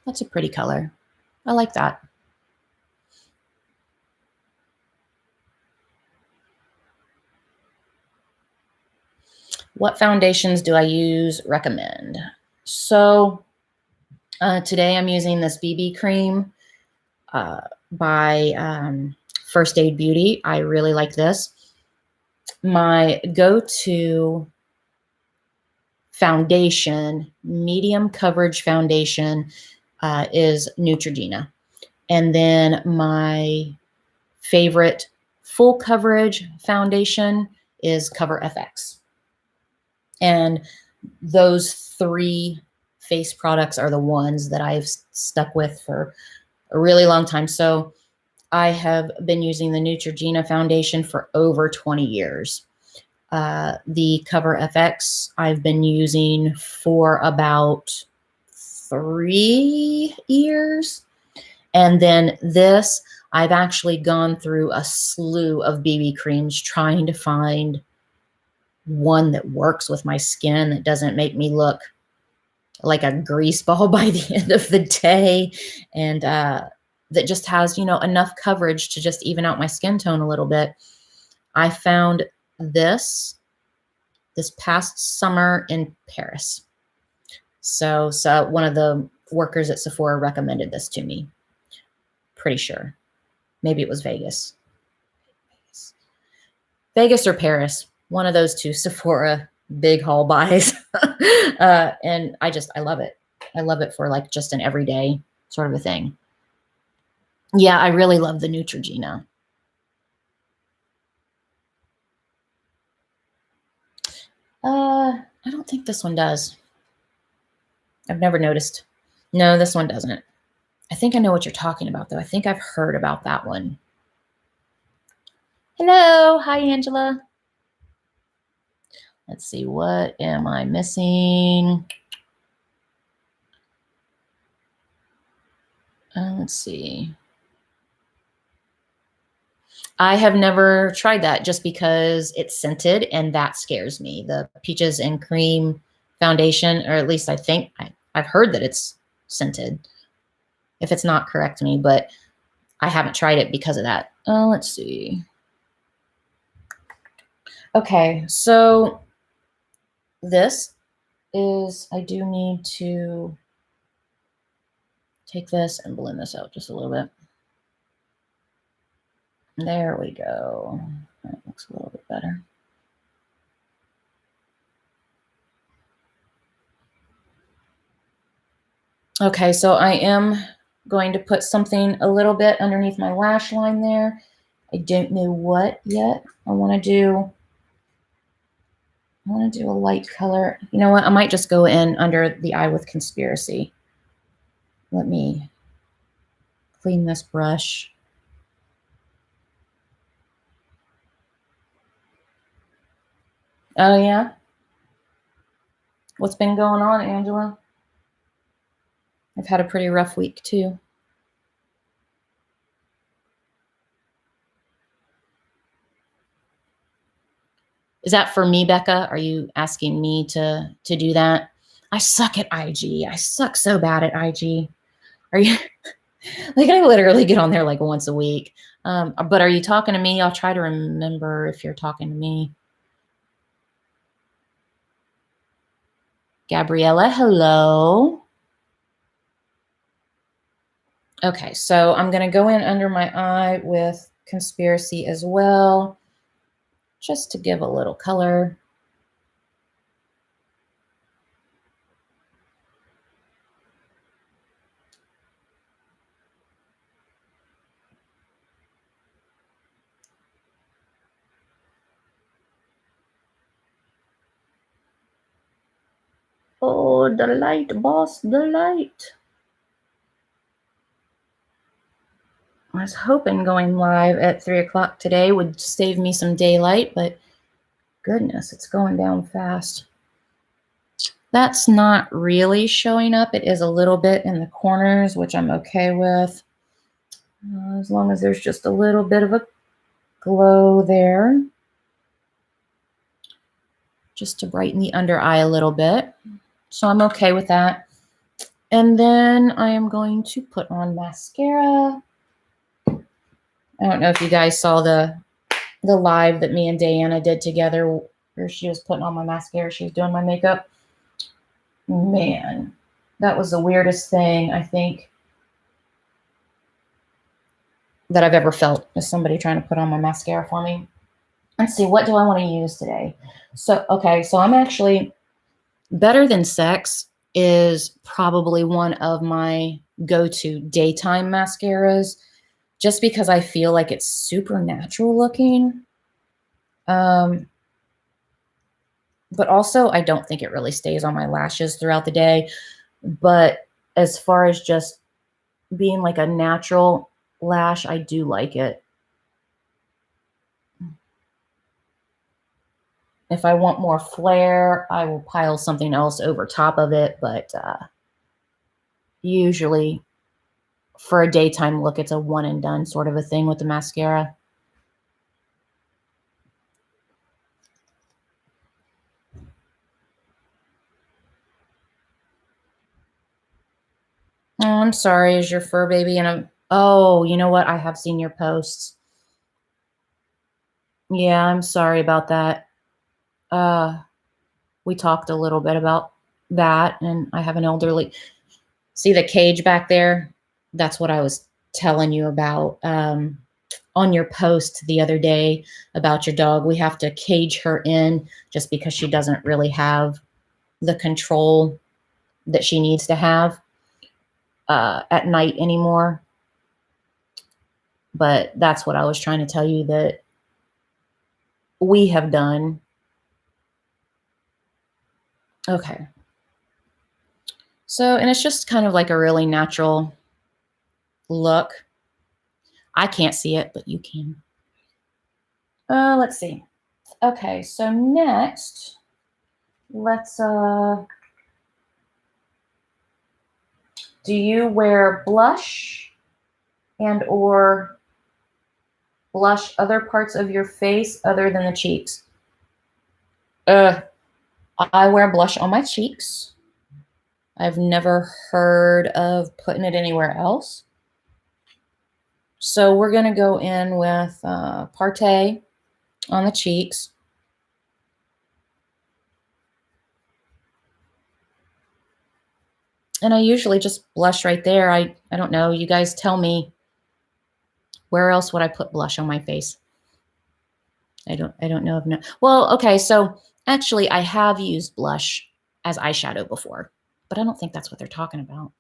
That's a pretty color. I like that. What foundations do I use? Recommend. So today I'm using this BB cream by First Aid Beauty. I really like this. My go-to foundation, medium coverage foundation, is Neutrogena. And then my favorite full coverage foundation is Cover FX. And those three face products are the ones that I've stuck with for a really long time. So I have been using the Neutrogena foundation for over 20 years. The Cover FX I've been using for about 3 years. And then this, I've actually gone through a slew of BB creams trying to find one that works with my skin, that doesn't make me look like a grease ball by the end of the day, and that just has, you know, enough coverage to just even out my skin tone a little bit. I found this past summer in Paris. So one of the workers at Sephora recommended this to me. Pretty sure. Maybe it was Vegas. Vegas or Paris. One of those two Sephora big haul buys. And I love it. I love it for like just an everyday sort of a thing. Yeah, I really love the Neutrogena. I don't think this one does. I've never noticed. No, this one doesn't. I think I know what you're talking about, though. I think I've heard about that one. Hello. Hi, Angela. Let's see. What am I missing? Let's see. I have never tried that just because it's scented, and that scares me. The Peaches and Cream foundation, or at least I think I've heard that it's scented. If it's not, correct me, but I haven't tried it because of that. Let's see. Okay, so this is, I do need to take this and blend this out just a little bit. There we go. That looks a little bit better. Okay, so I am going to put something a little bit underneath my lash line there. I don't know what yet. I want to do a light color. You know what? I might just go in under the eye with Conspiracy. Let me clean this brush. Oh, yeah? What's been going on, Angela? I've had a pretty rough week, too. Is that for me, Becca? Are you asking me to do that? I suck at IG. I suck so bad at IG. Are you like, I literally get on there like once a week. But are you talking to me? I'll try to remember if you're talking to me. Gabriella, hello. Okay, so I'm going to go in under my eye with Conspiracy as well, just to give a little color. Oh, the light, boss, the light. I was hoping going live at 3 o'clock today would save me some daylight, but goodness, it's going down fast. That's not really showing up. It is a little bit in the corners, which I'm okay with. As long as there's just a little bit of a glow there, just to brighten the under eye a little bit. So I'm okay with that. And then I am going to put on mascara. I don't know if you guys saw the live that me and Diana did together where she was putting on my mascara. She was doing my makeup. Man, that was the weirdest thing I think that I've ever felt, is somebody trying to put on my mascara for me. Let's see, what do I want to use today? So, okay, so I'm actually, Better Than Sex is probably one of my go-to daytime mascaras, just because I feel like it's super natural looking. But also, I don't think it really stays on my lashes throughout the day. But as far as just being like a natural lash, I do like it. If I want more flare, I will pile something else over top of it. But usually for a daytime look, it's a one and done sort of a thing with the mascara. Oh, I'm sorry. Is your fur baby? And oh, you know what? I have seen your posts. Yeah, I'm sorry about that. We talked a little bit about that, and I have an elderly. See the cage back there? That's what I was telling you about on your post the other day about your dog. We have to cage her in just because she doesn't really have the control that she needs to have at night anymore. But that's what I was trying to tell you that we have done. Okay. So, and it's just kind of like a really natural look. I can't see it, but you can. Let's see. Okay, so next, let's, do you wear blush and or blush other parts of your face other than the cheeks? I wear blush on my cheeks. I've never heard of putting it anywhere else. So we're going to go in with Partay on the cheeks. And I usually just blush right there. I don't know. You guys tell me, where else would I put blush on my face? I don't know. Well, okay. So actually I have used blush as eyeshadow before, but I don't think that's what they're talking about.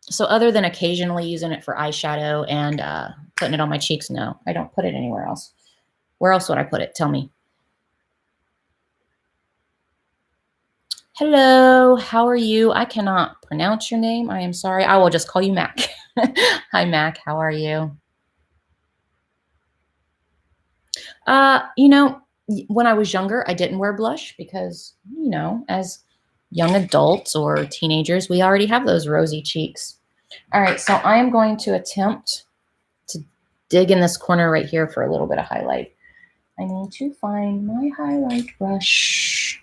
So other than occasionally using it for eyeshadow and putting it on my cheeks, no, I don't put it anywhere else. Where else would I put it? Tell me. Hello, how are you? I cannot pronounce your name. I am sorry. I will just call you Mac. Hi, Mac. How are you? You know, when I was younger, I didn't wear blush because, you know, as young adults or teenagers, we already have those rosy cheeks. All right, so I am going to attempt to dig in this corner right here for a little bit of highlight. I need to find my highlight brush.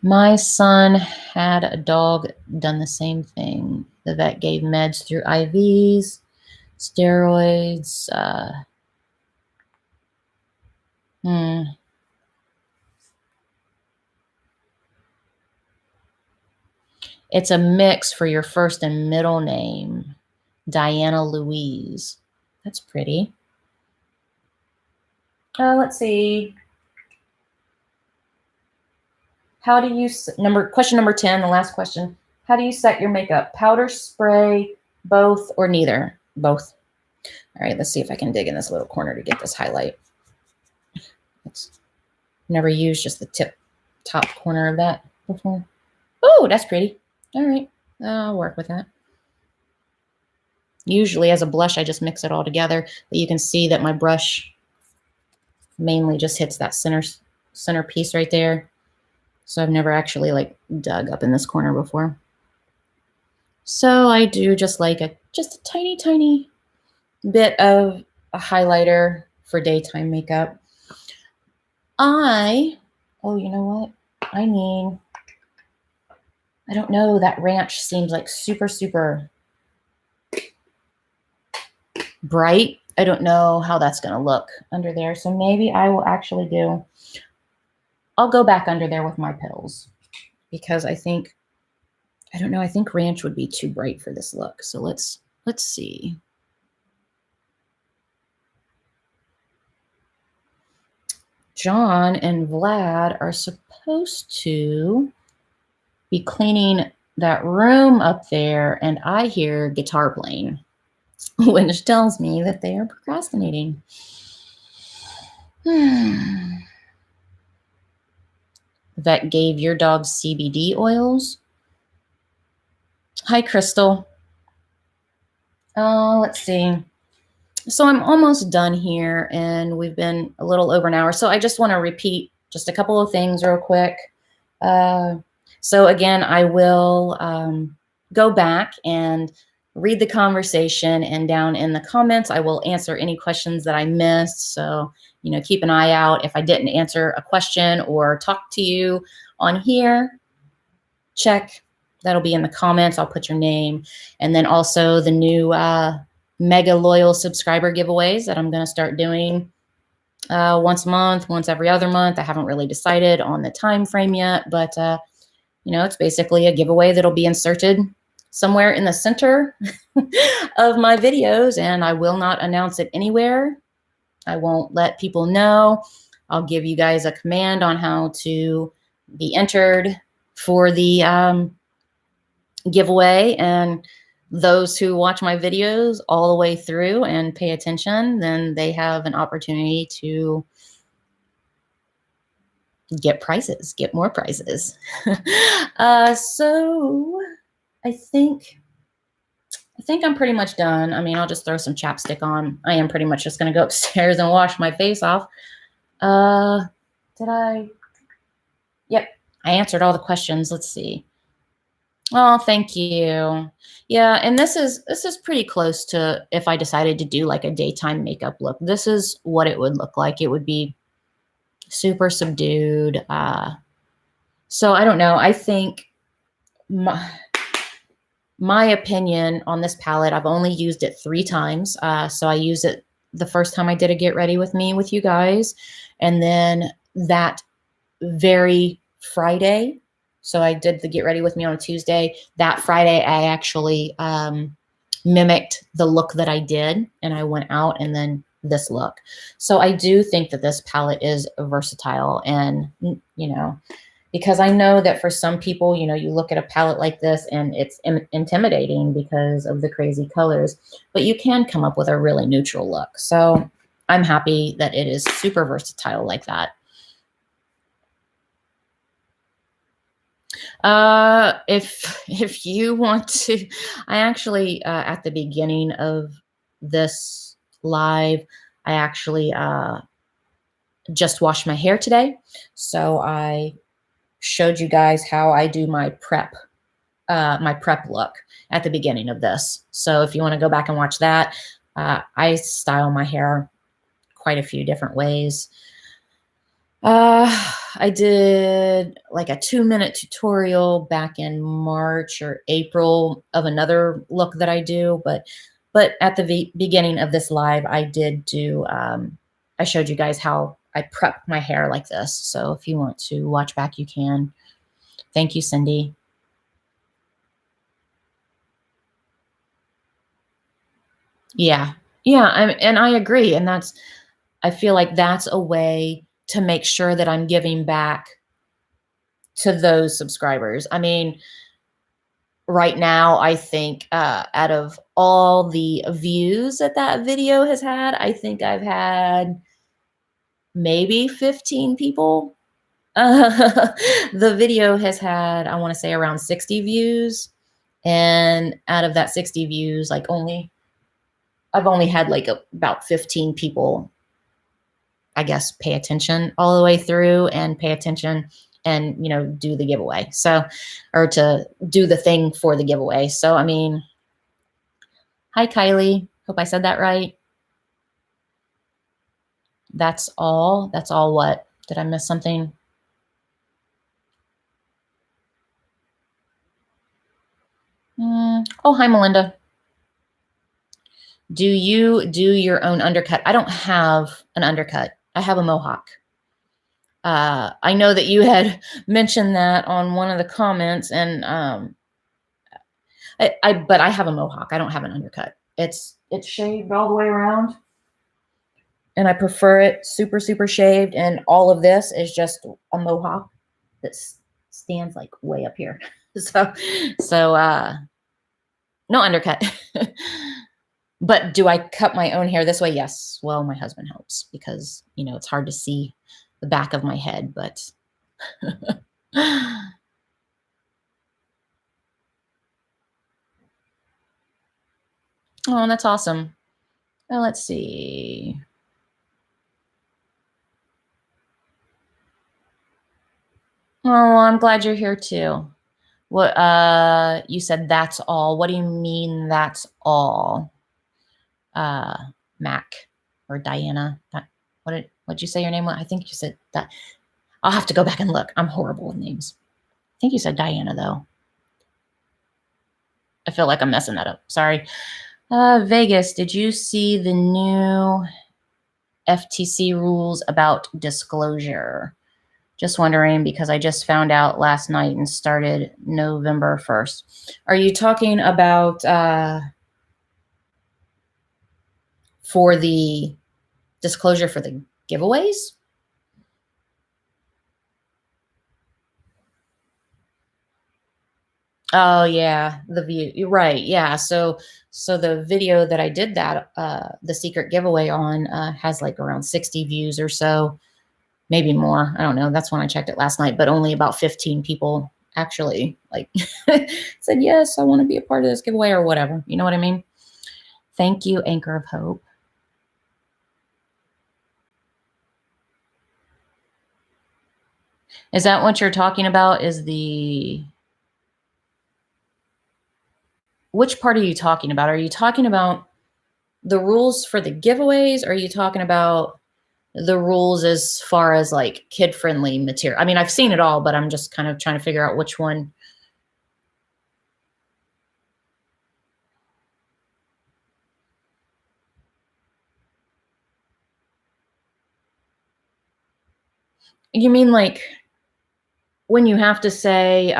My son had a dog done the same thing. The vet gave meds through IVs, steroids. It's a mix for your first and middle name, Diana Louise. That's pretty. Let's see. How do you, question number 10, the last question. How do you set your makeup? Powder, spray, both, or neither? Both. All right, let's see if I can dig in this little corner to get this highlight. It's never used just the top corner of that before. Oh, that's pretty. All right, I'll work with that. Usually as a blush, I just mix it all together, but you can see that my brush mainly just hits that center centerpiece right there. So I've never actually like dug up in this corner before. So I do just like a tiny, tiny bit of a highlighter for daytime makeup. Oh, you know what? I don't know, that ranch seems like super, super bright. I don't know how that's going to look under there. So maybe I will actually I'll go back under there with my pills because I don't know, I think ranch would be too bright for this look. So let's see. John and Vlad are supposed to be cleaning that room up there, and I hear guitar playing, which tells me that they are procrastinating. That gave your dog CBD oils. Hi, Crystal. Let's see. So I'm almost done here, and we've been a little over an hour. So I just want to repeat just a couple of things real quick. So again, I will go back and read the conversation, and down in the comments, I will answer any questions that I missed. So, you know, keep an eye out. If I didn't answer a question or talk to you on here, check. That'll be in the comments. I'll put your name. And then also the new mega loyal subscriber giveaways that I'm going to start doing once a month, once every other month. I haven't really decided on the time frame yet, but you know, it's basically a giveaway that'll be inserted somewhere in the center of my videos, and I will not announce it anywhere. I won't let people know. I'll give you guys a command on how to be entered for the giveaway, and those who watch my videos all the way through and pay attention, then they have an opportunity to get prizes, get more prizes. So I think I'm pretty much done. I mean, I'll just throw some chapstick on. I am pretty much just going to go upstairs and wash my face off. Did I? Yep, I answered all the questions. Let's see. Oh, thank you. Yeah, and this is pretty close to if I decided to do like a daytime makeup look. This is what it would look like. It would be super subdued. So I don't know. I think my opinion on this palette, I've only used it 3 times. So I used it the first time I did a get ready with me with you guys, and then that very Friday. So I did the get ready with me on a Tuesday. That Friday, I actually mimicked the look that I did, and I went out and then this look. So I do think that this palette is versatile, and, you know, because I know that for some people, you know, you look at a palette like this and it's intimidating because of the crazy colors, but you can come up with a really neutral look. So I'm happy that it is super versatile like that. If you want to, I actually, at the beginning of this live, I actually, just washed my hair today. So I showed you guys how I do my prep look at the beginning of this. So if you want to go back and watch that, I style my hair quite a few different ways. I did like a 2-minute tutorial back in March or April of another look that I do, but at the beginning of this live, I did do, I showed you guys how I prep my hair like this. So if you want to watch back, you can. Thank you, Cindy. Yeah. Yeah. And I agree. And I feel like that's a way to make sure that I'm giving back to those subscribers. I mean, right now, I think out of all the views that video has had, I think I've had maybe 15 people. The video has had, I want to say, around 60 views. And out of that 60 views, like I've only had like about 15 people I guess, pay attention all the way through and pay attention and, you know, do the giveaway. So, or to do the thing for the giveaway. So, I mean, hi, Kylie. Hope I said that right. That's all. That's all what? Did I miss something? Oh, hi, Melinda. Do you do your own undercut? I don't have an undercut. I have a mohawk. I know that you had mentioned that on one of the comments, and but I have a mohawk. I don't have an undercut. It's shaved all the way around, and I prefer it super, super shaved. And all of this is just a mohawk that stands like way up here. So no undercut. But do I cut my own hair this way? Yes. Well, my husband helps because, you know, it's hard to see the back of my head, but oh, that's awesome. Well, let's see. Oh, well, I'm glad you're here too. What you said that's all. What do you mean that's all? Mac or Diana. What'd you say your name was? I think you said that. I'll have to go back and look. I'm horrible with names. I think you said Diana though. I feel like I'm messing that up. Sorry. Vegas, did you see the new FTC rules about disclosure? Just wondering because I just found out last night and started November 1st. Are you talking about for the disclosure for the giveaways? Oh yeah, the view. You're right. Yeah. So the video that I did that the secret giveaway on has like around 60 views or so, maybe more. I don't know. That's when I checked it last night, but only about 15 people actually like said yes, I want to be a part of this giveaway or whatever. You know what I mean? Thank you, Anchor of Hope. Is that what you're talking about? Is the which part are you talking about? Are you talking about the rules for the giveaways? Or are you talking about the rules as far as like kid-friendly material? I mean, I've seen it all, but I'm just kind of trying to figure out which one. You mean like when you have to say,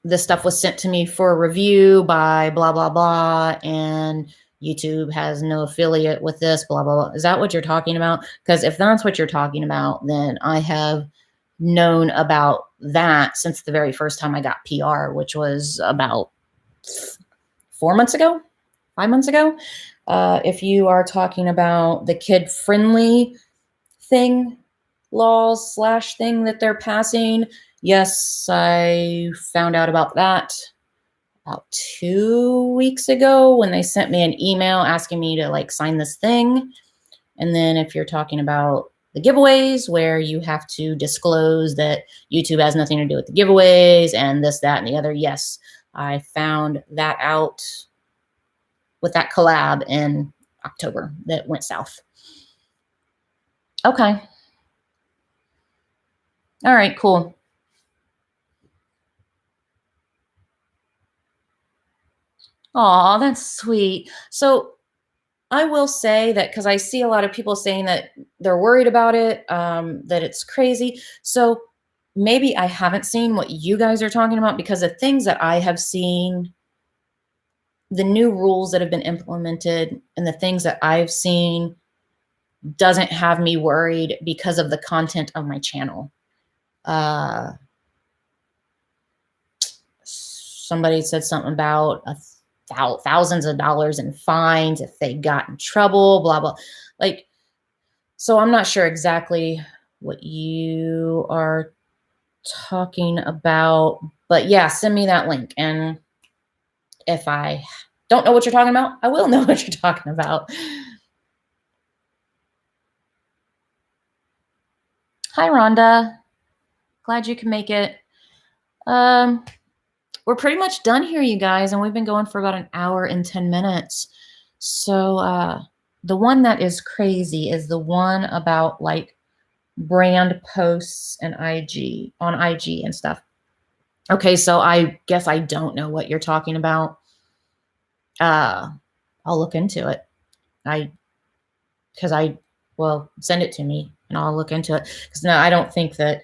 this stuff was sent to me for review by blah, blah, blah, and YouTube has no affiliate with this, blah, blah, blah. Is that what you're talking about? Because if that's what you're talking about, then I have known about that since the very first time I got PR, which was about 4 months ago, 5 months ago. If you are talking about the kid-friendly thing, laws / thing that they're passing, yes, I found out about that about 2 weeks ago when they sent me an email asking me to like sign this thing. And then if you're talking about the giveaways where you have to disclose that YouTube has nothing to do with the giveaways and this, that, and the other, yes, I found that out with that collab in October that went south. Okay. All right, cool. Oh, that's sweet. So I will say that because I see a lot of people saying that they're worried about it, that it's crazy. So maybe I haven't seen what you guys are talking about because the things that I have seen, the new rules that have been implemented and the things that I've seen doesn't have me worried because of the content of my channel. Somebody said something about thousands of dollars in fines if they got in trouble, blah, blah. Like, so I'm not sure exactly what you are talking about, but yeah, send me that link. And if I don't know what you're talking about, I will know what you're talking about. Hi, Rhonda. Glad you can make it. We're pretty much done here, you guys, and we've been going for about an hour and 10 minutes. So the one that is crazy is the one about like brand posts and IG on IG and stuff. Okay, so I guess I don't know what you're talking about. I'll look into it. Well, send it to me and I'll look into it. Because no, I don't think that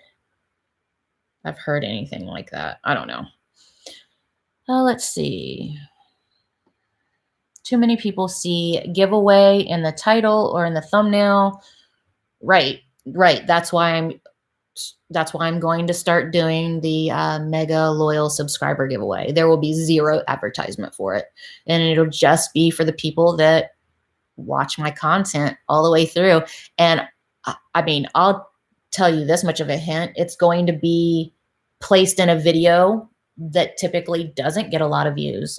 I've heard anything like that. I don't know. Let's see. Too many people see giveaway in the title or in the thumbnail. Right. That's why I'm going to start doing the mega loyal subscriber giveaway. There will be 0 advertisement for it. And it'll just be for the people that watch my content all the way through. And I mean, I'll tell you this much of a hint. It's going to be placed in a video that typically doesn't get a lot of views.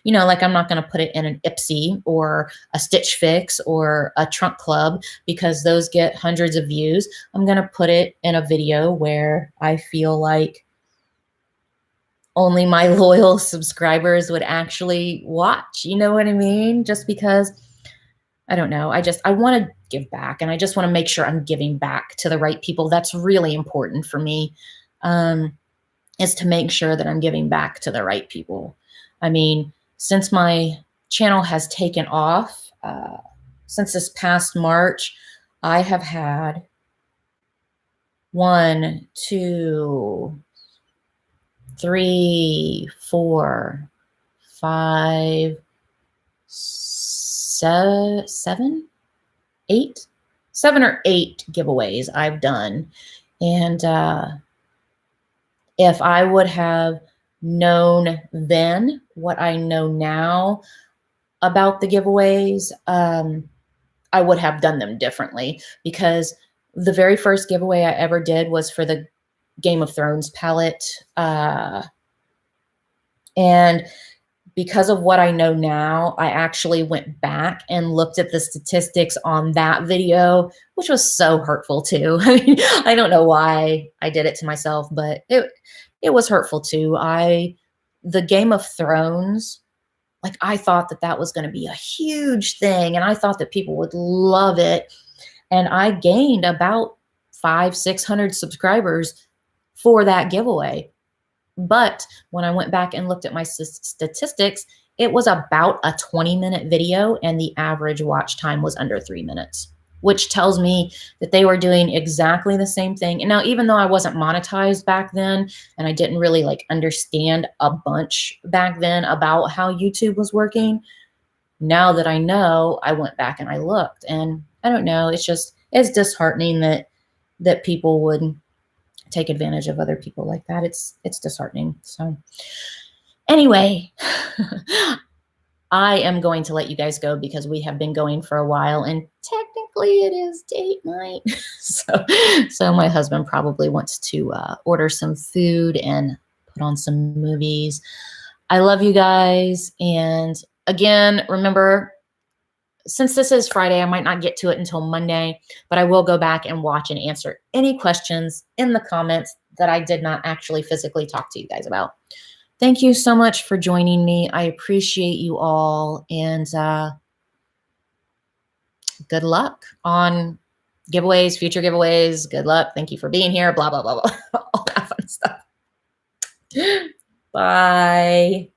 You know, like I'm not going to put it in an Ipsy or a Stitch Fix or a Trunk Club because those get hundreds of views. I'm going to put it in a video where I feel like only my loyal subscribers would actually watch. You know what I mean? Just because, I don't know. I want to give back, and I just want to make sure I'm giving back to the right people. That's really important for me. Is to make sure that I'm giving back to the right people. I mean, since my channel has taken off, since this past March, I have had 1, 2, 3, 4, 5, 7, 8, 7 or 8 giveaways I've done. And if I would have known then what I know now about the giveaways, I would have done them differently, because the very first giveaway I ever did was for the Game of Thrones palette. And because of what I know now, I actually went back and looked at the statistics on that video, which was so hurtful too. I mean, I don't know why I did it to myself, but it was hurtful too. The Game of Thrones, like I thought that was going to be a huge thing, and I thought that people would love it. And I gained about 500-600 subscribers for that giveaway. But when I went back and looked at my statistics, it was about a 20-minute video, and the average watch time was under 3 minutes, which tells me that they were doing exactly the same thing. And now, even though I wasn't monetized back then, and I didn't really like understand a bunch back then about how YouTube was working, now that I know, I went back and I looked, and I don't know, it's disheartening that people would take advantage of other people like that. It's disheartening. So anyway, I am going to let you guys go because we have been going for a while, and technically it is date night. So my husband probably wants to order some food and put on some movies. I love you guys. And again, remember, since this is Friday, I might not get to it until Monday, but I will go back and watch and answer any questions in the comments that I did not actually physically talk to you guys about. Thank you so much for joining me. I appreciate you all, and good luck on giveaways, future giveaways. Good luck. Thank you for being here. Blah, blah, blah, blah. All that fun stuff. Bye.